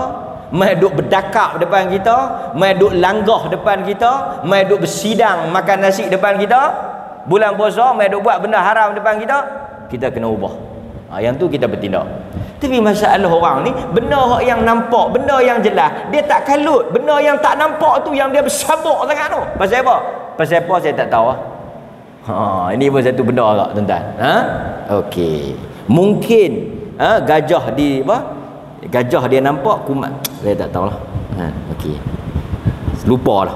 mai duk berdakap depan kita, mai duk langgah depan kita, mai duk bersidang makan nasi depan kita, bulan puasa mai duk buat benda haram depan kita, kita kena ubah. Yang tu kita bertindak. Tapi masalah orang ni, benda yang nampak, benda yang jelas, dia tak kalut. Benda yang tak nampak tu yang dia bersabuk sangat tu. Pasal apa? Pasal apa saya tak tahu. Ini pun satu benda tak tuan-tuan. Okey. Mungkin gajah di gajah dia nampak, kumat saya tak tahulah. Okey. Lupalah.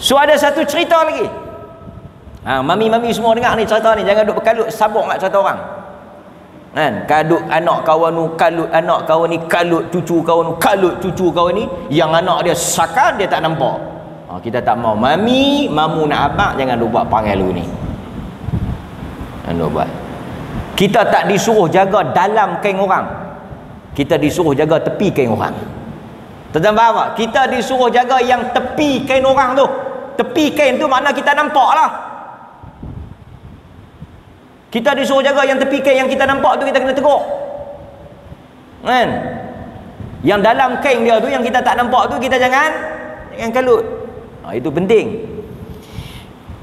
So ada satu cerita lagi. Mami-mami semua dengar ni cerita ni, jangan duk berkalut sabuk mak cerita orang. Kan, kadut anak kawan tu, kalut anak kawan ni, kalut cucu kawan tu, kalut cucu kawan ni, yang anak dia sakar dia tak nampak. Kita tak mau. Mami, mamu nak abang, jangan lupa panggil lu ni. Jangan buat. Kita tak disuruh jaga dalam kain orang. Kita disuruh jaga tepi kain orang. Tuan-tuan faham tak? Kita disuruh jaga yang tepi kain orang tu. Tepi kain tu makna kita nampak lah. Kita disuruh jaga yang tepi kain yang kita nampak tu, kita kena tegur. Kan? Yang dalam kain dia tu, yang kita tak nampak tu, kita jangan kalut. Itu penting.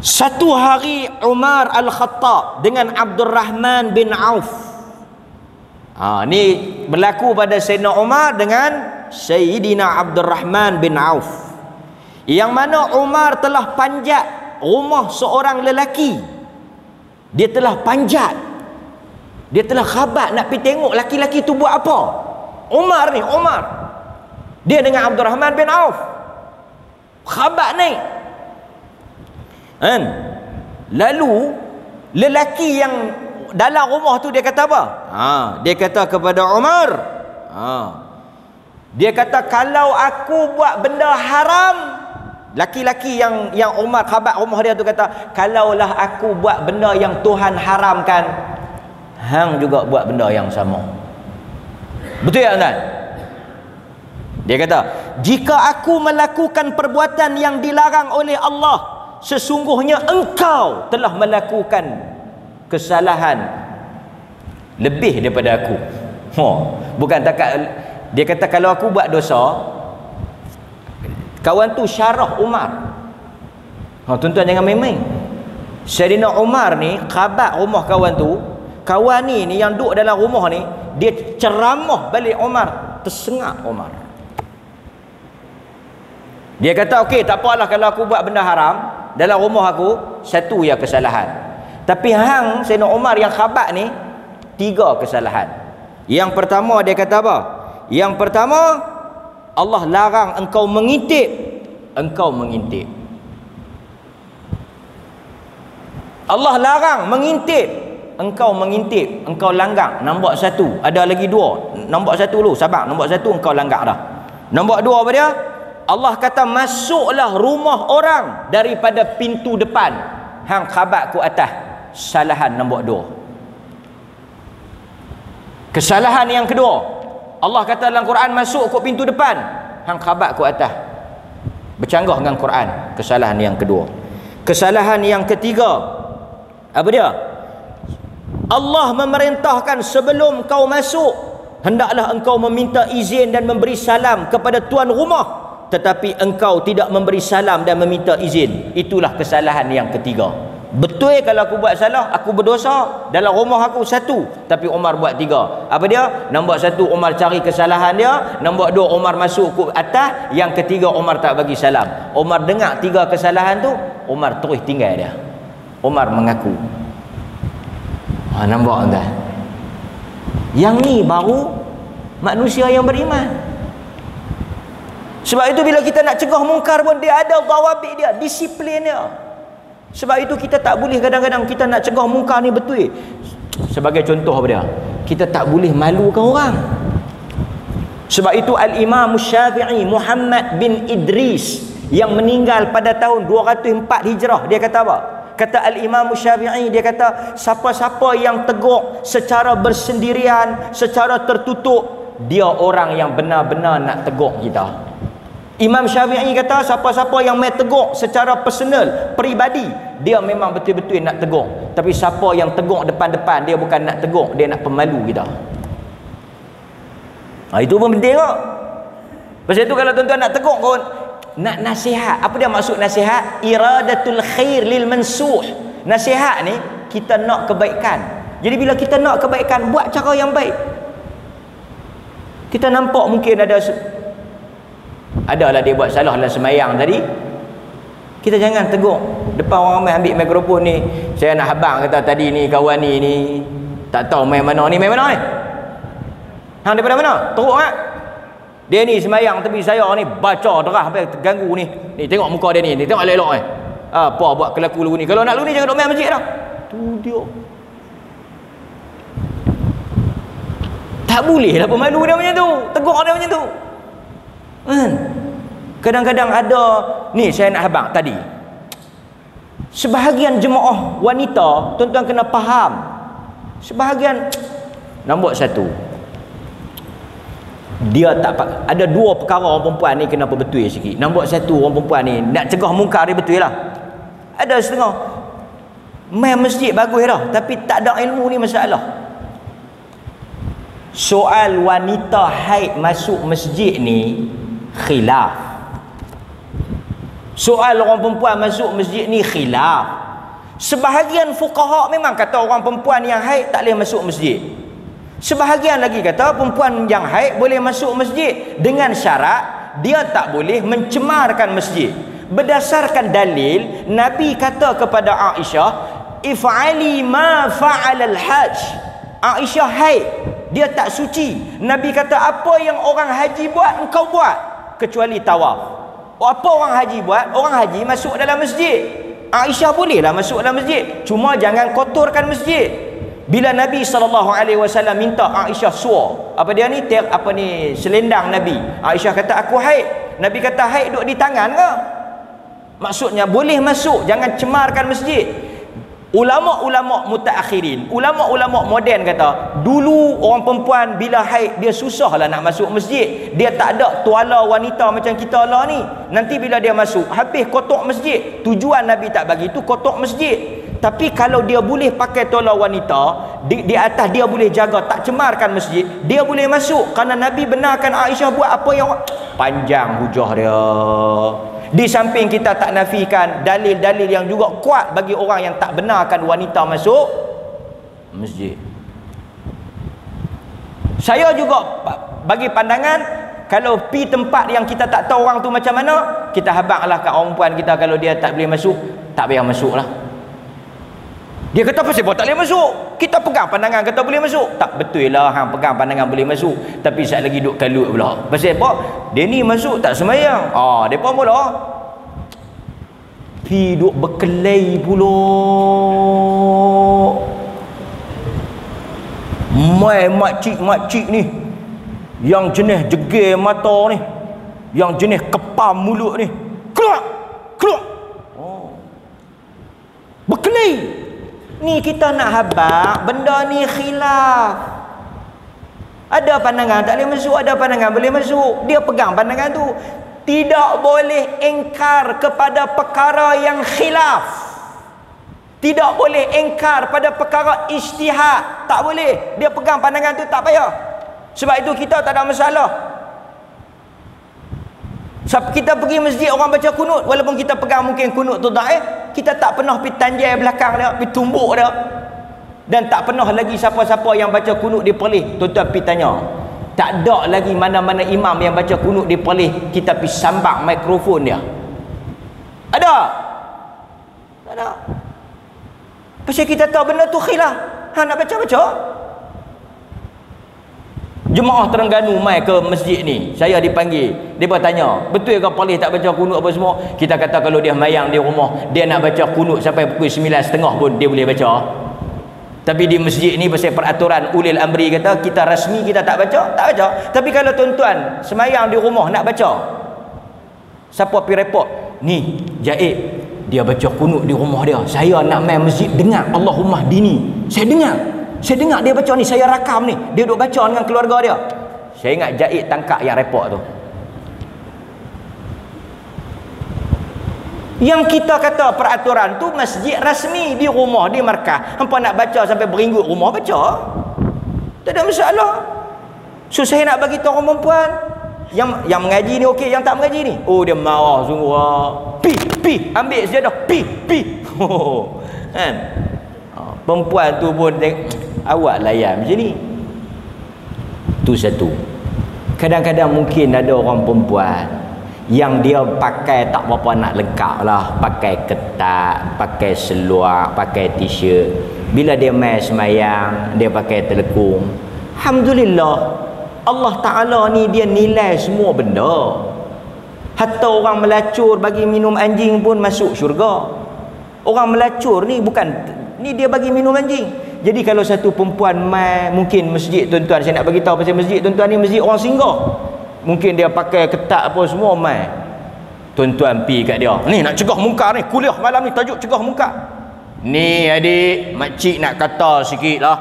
Satu hari Umar Al-Khattab dengan Abdurrahman bin Auf. Ni berlaku pada Sayyidina Umar dengan Sayyidina Abdurrahman bin Auf. Yang mana Umar telah panjat rumah seorang lelaki. Dia telah panjat, dia telah khabat nak pergi tengok laki-laki tu buat apa. Umar dia dengan Abdurrahman bin Auf khabat naik kan. Lalu lelaki yang dalam rumah tu dia kata apa? Dia kata kepada Umar, dia kata, kalau aku buat benda haram. Laki-laki yang Umar khabat rumah dia tu kata, kalaulah aku buat benda yang Tuhan haramkan, hang juga buat benda yang sama. Betul tak tuan? Dia kata, jika aku melakukan perbuatan yang dilarang oleh Allah, sesungguhnya engkau telah melakukan kesalahan lebih daripada aku. Bukan takat. Dia kata, kalau aku buat dosa, kawan tu syarah Umar. Tuan-tuan jangan main-main. Sayyidina Umar ni khabat rumah kawan tu. Kawan ni yang duduk dalam rumah ni, dia ceramah balik Umar, tersengak Umar. Dia kata, okey, tak apalah kalau aku buat benda haram dalam rumah aku, satu ya kesalahan. Tapi hang Sayyidina Umar yang khabat ni, 3 kesalahan. Yang pertama dia kata apa? Yang pertama, Allah larang engkau mengintip. Engkau mengintip. Allah larang mengintip. Engkau mengintip, engkau langgar. Nombor 1. Ada lagi 2. Nombor 1 dulu, sabar. Nombor 1 engkau langgar dah. Nombor 2 apa dia? Allah kata, masuklah rumah orang daripada pintu depan. Hang khabat ku atas. Kesalahan nombor 2. Kesalahan yang kedua, Allah kata dalam Quran, masuk ke pintu depan, hang khabat ke atas. Bercanggah dengan Quran. Kesalahan yang kedua. Kesalahan yang ketiga, apa dia? Allah memerintahkan sebelum kau masuk, hendaklah engkau meminta izin dan memberi salam kepada tuan rumah, tetapi engkau tidak memberi salam dan meminta izin. Itulah kesalahan yang ketiga. Betul kalau aku buat salah, aku berdosa dalam rumah aku 1, tapi Umar buat 3. Apa dia? Nombor 1 Umar cari kesalahan dia, nombor 2 Umar masuk ke atas, yang ketiga Umar tak bagi salam. Umar dengar 3 kesalahan tu, Umar terus tinggal dia. Umar mengaku. Nampak tak? Yang ni baru manusia yang beriman. Sebab itu bila kita nak cegah mungkar pun, dia ada dawabit dia, disiplin dia. Sebab itu kita tak boleh kadang-kadang kita nak cegah mungkar ni betul. Sebagai contoh apa dia? Kita tak boleh malukan orang. Sebab itu Al-Imam Syafi'i Muhammad bin Idris yang meninggal pada tahun 204 Hijrah, dia kata apa? Kata Al-Imam Syafi'i, dia kata, siapa-siapa yang tegur secara bersendirian, secara tertutup, dia orang yang benar-benar nak tegur kita. Imam Syafi'i kata, siapa-siapa yang main tegur secara personal, peribadi, dia memang betul-betul nak tegur. Tapi siapa yang tegur depan-depan, dia bukan nak tegur, dia nak pemalu kita. Itu pun penting tak? Pasal itu kalau tuan-tuan nak tegur, kau nak nasihat. Apa dia maksud nasihat? Iradatul khair lil mansuh. Nasihat ni, kita nak kebaikan. Jadi bila kita nak kebaikan, buat cara yang baik. Kita nampak mungkin adalah dia buat salah dalam semayang tadi. Kita jangan tegur depan orang ramai, ambil mikrofon ni. Saya nak habang kata tadi ni kawan ni tak tahu main mana ni, main mana ni? Hang daripada mana? Teruk tak? Dia ni semayang tapi saya ni baca derah sampai terganggu ni. Ni tengok muka dia ni tengok elok ni. Apa buat kelaku lagu ni? Kalau nak lagu ni jangan duk main masjid dah. Tu dia. Tak boleh lah pemalu dia macam tu, tegur dia macam tu. Kadang-kadang ada ni saya nak habang tadi. Sebahagian jemaah wanita, tuan-tuan kena faham. Sebahagian nombor satu, dia tak ada dua perkara orang perempuan ni kena betul sikit. Nombor satu, orang perempuan ni nak cegah mungkar dia betul lah. Ada setengah main masjid bagus dah tapi tak ada ilmu ni masalah. Soal wanita haid masuk masjid ni khilaf. Soal orang perempuan masuk masjid ni khilaf. Sebahagian fuqaha memang kata orang perempuan yang haid tak boleh masuk masjid. Sebahagian lagi kata perempuan yang haid boleh masuk masjid dengan syarat dia tak boleh mencemarkan masjid. Berdasarkan dalil, Nabi kata kepada Aisyah, if'ali ma fa'alal hajj. Aisyah haid, dia tak suci. Nabi kata apa yang orang haji buat engkau buat kecuali tawaf. Apa orang haji buat? Orang haji masuk dalam masjid. Aisyah bolehlah masuk dalam masjid, cuma jangan kotorkan masjid. Bila Nabi SAW minta Aisyah suar, apa dia ni, selendang Nabi. Aisyah kata aku haid. Nabi kata haid duduk di tangan ke? Maksudnya boleh masuk, jangan cemarkan masjid. Ulama-ulama mutaakhirin, ulama-ulama moden kata, dulu orang perempuan bila haid dia susahlah nak masuk masjid. Dia tak ada tuala wanita macam kita lah ni. Nanti bila dia masuk, habis kotak masjid. Tujuan Nabi tak bagi tu kotak masjid. Tapi kalau dia boleh pakai tuala wanita, di atas dia boleh jaga tak cemarkan masjid, dia boleh masuk. Kerana Nabi benarkan Aisyah buat apa yang panjang hujah dia. Di samping kita tak nafikan dalil-dalil yang juga kuat bagi orang yang tak benarkan wanita masuk masjid. Saya juga bagi pandangan, kalau pi tempat yang kita tak tahu orang tu macam mana, kita habaqlah kat orang perempuan kita, kalau dia tak boleh masuk, tak payah masuk lah. Dia kata pasal apa tak boleh masuk? Kita pegang pandangan kata boleh masuk. Tak betul lah hang pegang pandangan boleh masuk, tapi sat lagi duk kalut pula. Pasal apa? Dia ni masuk tak semayang. Depa mula pi duk berkelai pula. Mai makcik-makcik ni yang jenis jegir mata ni, yang jenis kepam mulut ni, keluar berkelai. Ni kita nak habaq benda ni khilaf. Ada pandangan tak boleh masuk, ada pandangan boleh masuk. Dia pegang pandangan tu. Tidak boleh ingkar kepada perkara yang khilaf. Tidak boleh ingkar pada perkara ijtihad. Tak boleh. Dia pegang pandangan tu tak payah. Sebab itu kita tak ada masalah. Kita pergi masjid orang baca kunut, walaupun kita pegang mungkin kunut tu dhaif, kita tak pernah pergi tanjai belakang dia, pergi tumbuk dia. Dan tak pernah lagi siapa-siapa yang baca kunut diperlih. Tuan-tuan pergi tanya, tak ada lagi mana-mana imam yang baca kunut diperlih kita pergi sambak mikrofon dia. Ada? Tak ada. Pasal kita tahu benda tu khilaf. Nak baca-baca. Jemaah Terengganu mai ke masjid ni, saya dipanggil, dia bertanya, betul ke Palih tak baca kunut apa semua? Kita kata kalau dia mayang di rumah, dia nak baca kunut sampai pukul 9.30 pun dia boleh baca. Tapi di masjid ni pasal peraturan ulil amri kata, kita rasmi kita tak baca. Tapi kalau tuan-tuan semayang di rumah nak baca, siapa pergi report, ni Jaid dia baca kunut di rumah dia, saya nak main masjid dengar Allahumma dini, saya dengar dia baca ni, saya rakam ni, dia duduk baca dengan keluarga dia. Saya ingat Jaid tangkap yang report tu. Yang kita kata peraturan tu masjid rasmi, di rumah, di markah. Hampa nak baca sampai beringgut rumah, baca. Tak ada masalah. So saya nak bagi tahu orang perempuan yang mengaji ni okey, yang tak mengaji ni, dia marah sungguh. Pi ambil sejadah, pi kan. Perempuan tu pun awak layan macam ni. Tu satu. Kadang-kadang mungkin ada orang perempuan yang dia pakai tak berapa nak lengkap lah, pakai ketat, pakai seluar, pakai t-shirt. Bila dia mai semayang, dia pakai telekung. Alhamdulillah, Allah Ta'ala ni dia nilai semua benda. Hatta orang melacur bagi minum anjing pun masuk syurga. Orang melacur ni bukan, ni dia bagi minum anjing. Jadi kalau satu perempuan mai, mungkin masjid tuan-tuan, saya nak bagi tahu pasal masjid tuan-tuan ni, masjid orang singgah. Mungkin dia pakai ketat apa semua mai. Tuan-tuan pi kat dia. Ni nak cegah mungkar ni, kuliah malam ni tajuk cegah mungkar. Ni adik, makcik nak kata sikit lah.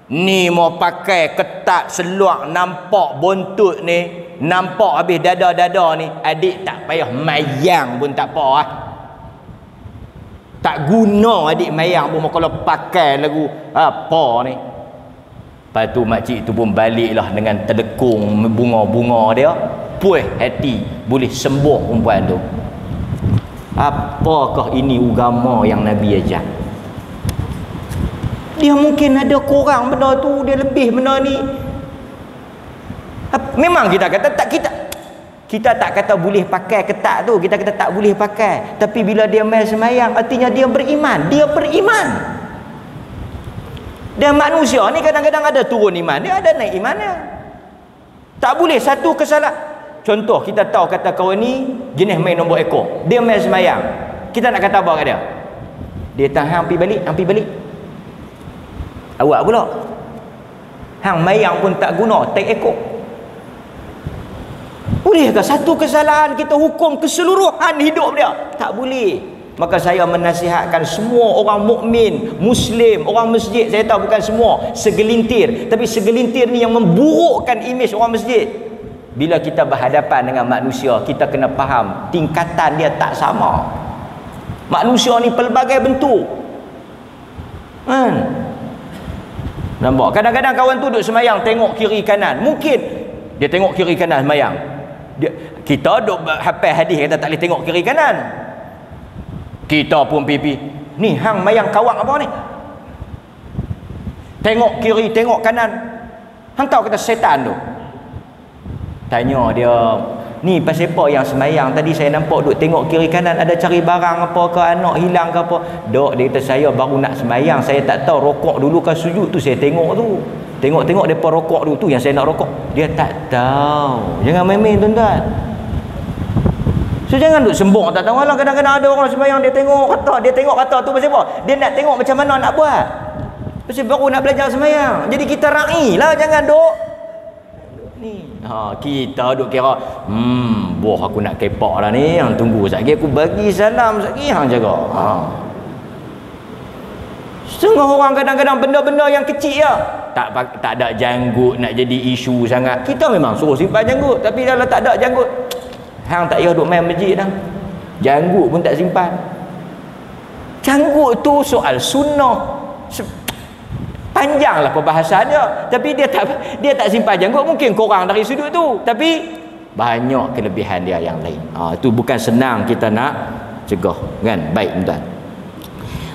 Ni mau pakai ketat seluar nampak buntut ni, nampak habis dada-dada ni, adik tak payah mayang pun tak apa lah. Tak guna adik mayang pun kalau pakai lagu apa ni. Lepas tu makcik tu pun baliklah dengan telekung bunga-bunga dia, puas hati boleh sembuh perempuan tu. Apakah ini agama yang Nabi ajar? Dia mungkin ada kurang benda tu, dia lebih benda ni. Memang kita kata tak, kita tak kata boleh pakai ketat tu, kita kata tak boleh pakai. Tapi bila dia mai semayang, artinya dia beriman. Dia beriman. Dan manusia ni kadang-kadang ada turun iman dia, ada naik imannya. Tak boleh satu kesalahan. Contoh, kita tahu kata kawan ni jenis main nombor ekor, dia mai semayang, kita nak kata apa kat dia? Dia tahan pergi balik. Awak pula hang mayang pun tak guna, take ekor. Bolehkah satu kesalahan kita hukum keseluruhan hidup dia? Tak boleh. Maka saya menasihatkan semua orang mukmin, muslim, orang masjid, saya tahu bukan semua, segelintir, tapi segelintir ni yang memburukkan imej orang masjid. Bila kita berhadapan dengan manusia, kita kena faham tingkatan dia tak sama. Manusia ni pelbagai bentuk. Nampak? Kadang-kadang kawan tu duduk semayang, tengok kiri kanan. Mungkin dia tengok kiri kanan semayang. Kita duduk hafal hadis kata tak boleh tengok kiri kanan. Kita pun pipi. Ni hang mayang kawak apa ni? Tengok kiri, tengok kanan. Hang tahu kata setan tu. Tanya dia, ni pasal apa yang semayang tadi saya nampak duk tengok kiri kanan, ada cari barang apa ke, anak hilang ke apa? Dok, dia kata saya baru nak semayang, saya tak tahu rokok dulu ke sujud tu, saya tengok tu. Tengok depa rokok dulu tu yang saya nak rokok. Dia tak tahu. Jangan main-main tuan-tuan. So jangan duk sembung tak tahu lah. Kadang-kadang ada orang semayang dia tengok kata tu pasal apa? Dia nak tengok macam mana nak buat. Pasal baru nak belajar semayang. Jadi kita ra'i lah, jangan duk ni. Kita duk kira boh aku nak kepak lah ni, hang tunggu sekejap aku bagi salam sekejap hang jaga. Setengah orang kadang-kadang benda-benda yang kecil ya, tak ada janggut nak jadi isu sangat. Kita memang suruh simpan janggut, tapi kalau tak ada janggut, hang tak payah duk main masjid dah. Janggut pun tak simpan. Janggut tu soal sunnah. Panjanglah perbahasan dia, tapi dia tak simpan janggut, mungkin kurang dari sudut tu, tapi banyak kelebihan dia yang lain. Itu bukan senang kita nak cegah, kan? Baik tuan.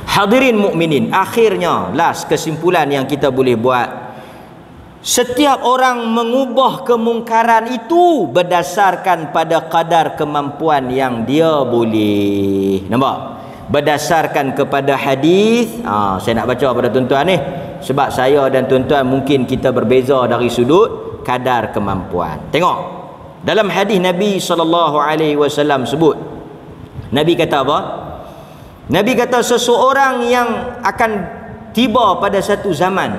Hadirin mukminin, akhirnya last kesimpulan yang kita boleh buat, setiap orang mengubah kemungkaran itu berdasarkan pada kadar kemampuan yang dia boleh. Nampak? Berdasarkan kepada hadis. Saya nak baca pada tuan-tuan ni, sebab saya dan tuan-tuan mungkin kita berbeza dari sudut kadar kemampuan. Tengok dalam hadis Nabi SAW sebut, Nabi kata apa? Nabi kata seseorang yang akan tiba pada satu zaman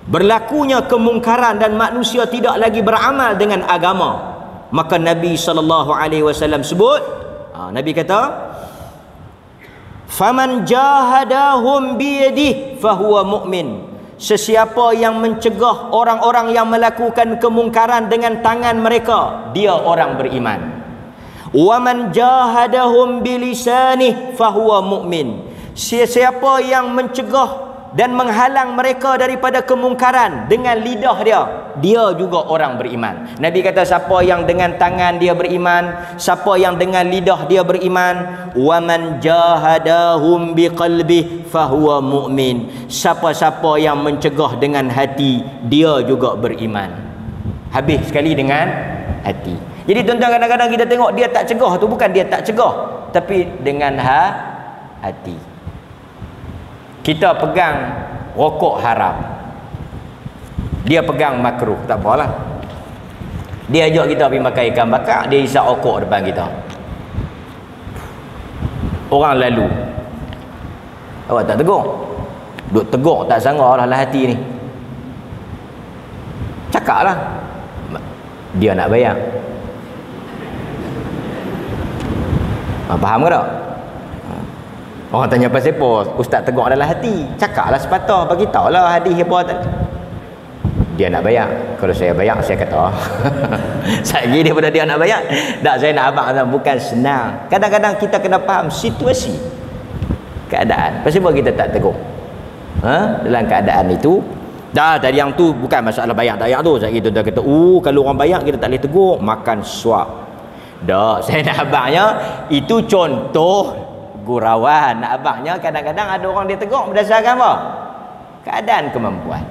berlakunya kemungkaran dan manusia tidak lagi beramal dengan agama, maka Nabi SAW sebut, Nabi kata, faman jahadahum biyadihi fahuwa mu'min. Sesiapa yang mencegah orang-orang yang melakukan kemungkaran dengan tangan mereka, dia orang beriman. Wa man jahadahum bilisanih fahuwa mu'min. Sesiapa yang mencegah dan menghalang mereka daripada kemungkaran dengan lidah dia juga orang beriman. Nabi kata siapa yang dengan tangan dia beriman, siapa yang dengan lidah dia beriman. Wa man jahadahum biqalbi fahuwa mu'min. Siapa-siapa yang mencegah dengan hati, dia juga beriman. habis sekali dengan hati. Jadi tuan-tuan, kadang-kadang kita tengok dia tak cegah tu, bukan dia tak cegah, tapi dengan hati. Kita pegang rokok haram, dia pegang makruh, tak apalah. Dia ajak kita pergi makan ikan bakar, dia isap rokok depan kita. Orang lalu, awak tak tegur? Duk tegur tak sanggup lah hati ni. Cakap lah, dia nak bayar. Faham ke tak? Orang tanya pasal apa? Ustaz tegur dalam hati. Cakap lah sepatah, bagi tahu lah hadis apa. Dia nak bayar. Kalau saya bayar, saya kata lagi daripada dia nak bayar. Tak, saya nak abang, bukan senang. Kadang-kadang kita kena faham situasi, keadaan. Pasal apa kita tak tegur? Dalam keadaan itu, tadi yang tu bukan masalah bayar tak bayar tu. Saya kata, kalau orang bayar kita tak boleh tegur, makan suap. Tak, saya nak abangnya itu contoh gurauan. Nak abangnya kadang-kadang ada orang dia tegur berdasarkan apa? Keadaan, kemampuan.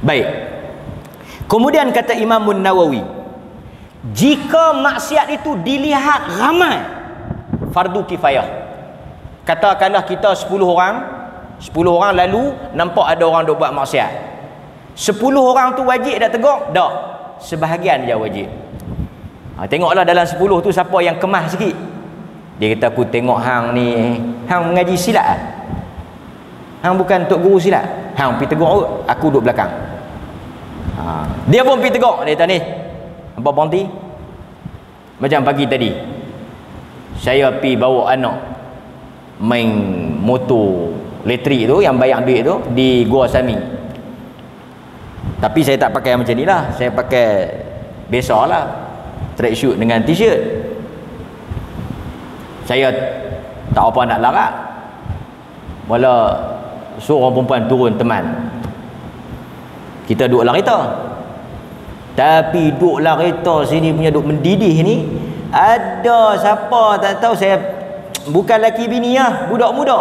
Baik. Kemudian kata Imam Nawawi, jika maksiat itu dilihat ramai, fardu kifayah. Katakanlah kita 10 orang lalu nampak ada orang duk buat maksiat. 10 orang tu wajib dah tegur? Tak. Sebahagian je wajib. Tengoklah dalam 10 tu siapa yang kemas sikit. Dia kata, aku tengok hang ni, hang mengaji silat lah. Hang bukan tok guru silat. Hang pergi tegur aku duduk belakang. Dia pun pergi tegur. Dia kata, ni apa berhenti? Macam pagi tadi saya pergi bawa anak main motor elektrik tu, yang bayar duit tu, di Gua Sami. Tapi saya tak pakai macam ni lah. Saya pakai biasa lah, track shoot dengan t-shirt. Saya tak apa nak larat, wala suruh orang perempuan turun teman. Kita duduk lah kereta. Tapi duduk lah kereta sini punya duduk mendidih ni, ada siapa tak tahu, saya bukan laki bini lah, budak muda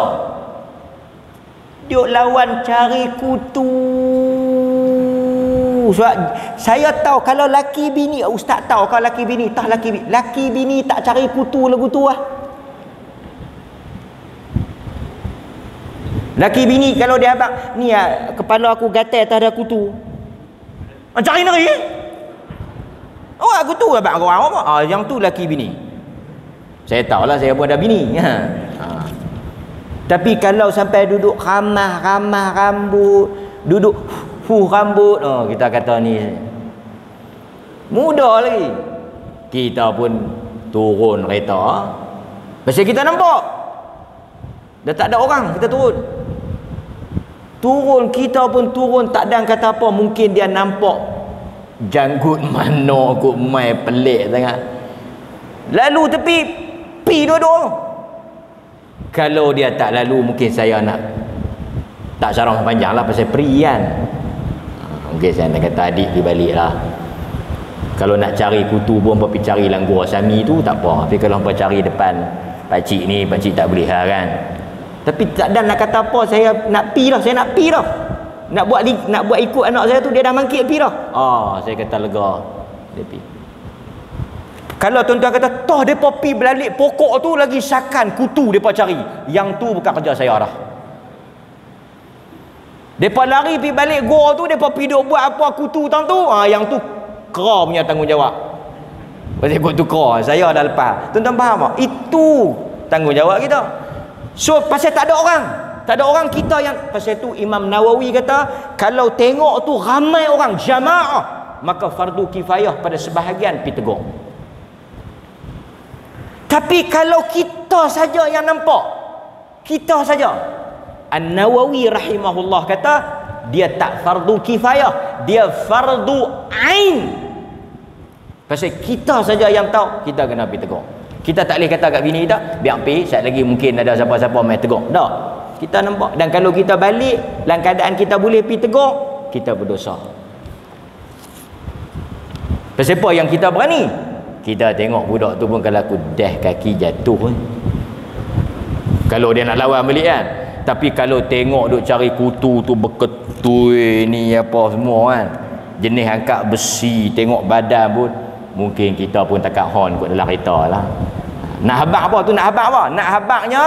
duduk lawan cari kutu. Sebab saya tahu kalau laki bini, ustaz tahu kalau laki bini, tak laki bini tak cari kutu lagu tu lah. Laki bini kalau dia abang ni, kepala aku gatal tak ada kutu, cari nari. Oh, kutu abang kau apa? Yang tu laki bini. Saya tahulah, saya pun ada bini. Tapi kalau sampai duduk ramah rambut, duduk rambut, kita kata ni muda lagi. Kita pun turun kereta. Pasal kita nampak dah tak ada orang, kita turun, kita pun turun, tak ada kata apa. Mungkin dia nampak janggut mana kot mai pelik sangat, lalu tepi pi dua-dua. Kalau dia tak lalu, mungkin saya nak tak sarang panjang lah pasal perian. Mungkin saya nak kata adik pergi balik lah. Kalau nak cari kutu pun pergi cari dalam Gua Sami tu tak apa. Tapi kalau pergi cari depan pakcik ni, pakcik tak boleh lah kan. Tapi tak ada nak kata apa, saya nak pi dah, nak buat ikut anak saya tu, dia dah mangkit pi dah. Saya kata lega dia pi. Kalau tuan-tuan kata toh depa pi balik pokok tu lagi sakan kutu depa cari, yang tu bukan kerja saya dah. Depa lari pi balik gua tu, depa pi duk buat apa kutu tang tu, yang tu kera punya tanggungjawab. Pasal kutu kera saya dah lepas. Tuan-tuan faham tak? Itu tanggungjawab kita. So pasal tak ada orang kita yang, pasal tu Imam Nawawi kata kalau tengok tu ramai orang jamaah, maka fardu kifayah pada sebahagian pi tegur. Tapi kalau kita saja yang nampak, kita saja, An-Nawawi rahimahullah kata dia tak fardu kifayah, dia fardu ain. Pasal kita saja yang tahu, kita kena pergi tegur. Kita tak boleh kata kat bini kita, biar pergi, sekejap lagi mungkin ada siapa-siapa main tegur. Tak, kita nampak. Dan kalau kita balik dalam keadaan kita boleh pergi tegur, kita berdosa. Pasal apa yang kita berani? Kita tengok budak tu pun kalau aku dah kaki jatuh kalau dia nak lawan balik kan. Tapi kalau tengok duk cari kutu tu berketui ni apa semua kan, jenis angkat besi, tengok badan pun mungkin kita pun takat hon kot dalam kereta lah. Nak habaq apa tu? Nak habaq apa? Nak habaqnya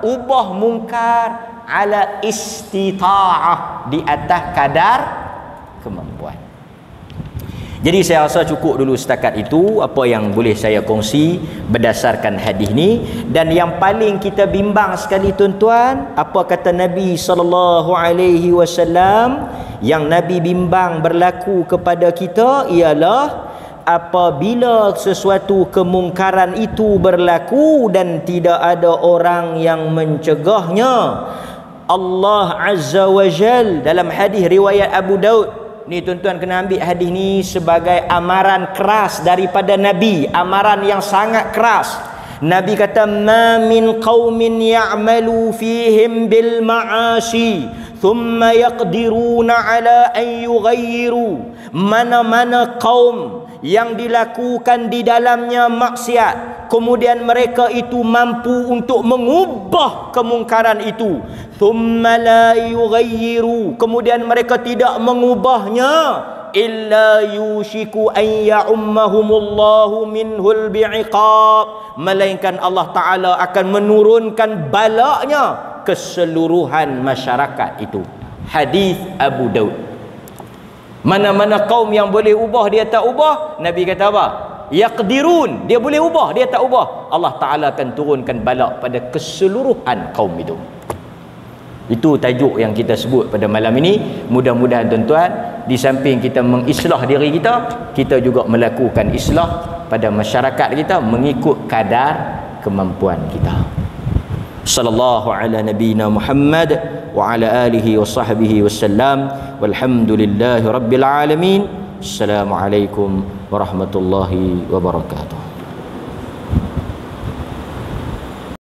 ubah mungkar ala istita'ah, di atas kadar kemampuan. Jadi saya rasa cukup dulu setakat itu apa yang boleh saya kongsi berdasarkan hadis ni. Dan yang paling kita bimbang sekali tuan-tuan, apa kata Nabi SAW, yang Nabi bimbang berlaku kepada kita ialah apabila sesuatu kemungkaran itu berlaku dan tidak ada orang yang mencegahnya. Allah Azza wa Jal dalam hadis riwayat Abu Daud ni, tuan-tuan kena ambil hadis ni sebagai amaran keras daripada Nabi, amaran yang sangat keras. Nabi kata, ma min qaumin ya'malu fihim bil ma'asi thumma yaqdiruna ala an yughayyiru. Mana-mana kaum yang dilakukan di dalamnya maksiat, kemudian mereka itu mampu untuk mengubah kemungkaran itu, thumma la yughayyiru, kemudian mereka tidak mengubahnya, illa yushiku an ya'ummahumullahu minhul bi'iqab, melainkan Allah Ta'ala akan menurunkan balaknya keseluruhan masyarakat itu. Hadis Abu Daud. Mana-mana kaum yang boleh ubah dia tak ubah, Nabi kata apa? Yaqdirun, dia boleh ubah dia tak ubah, Allah Ta'ala akan turunkan balak pada keseluruhan kaum itu. Itu tajuk yang kita sebut pada malam ini. Mudah-mudahan tuan-tuan, di samping kita mengislah diri kita, kita juga melakukan islah pada masyarakat kita mengikut kadar kemampuan kita. Sallallahu ala nabiyina Muhammad wa ala alihi wa sahbihi wasallam, walhamdulillahi rabbil alamin. Assalamualaikum warahmatullahi wabarakatuh.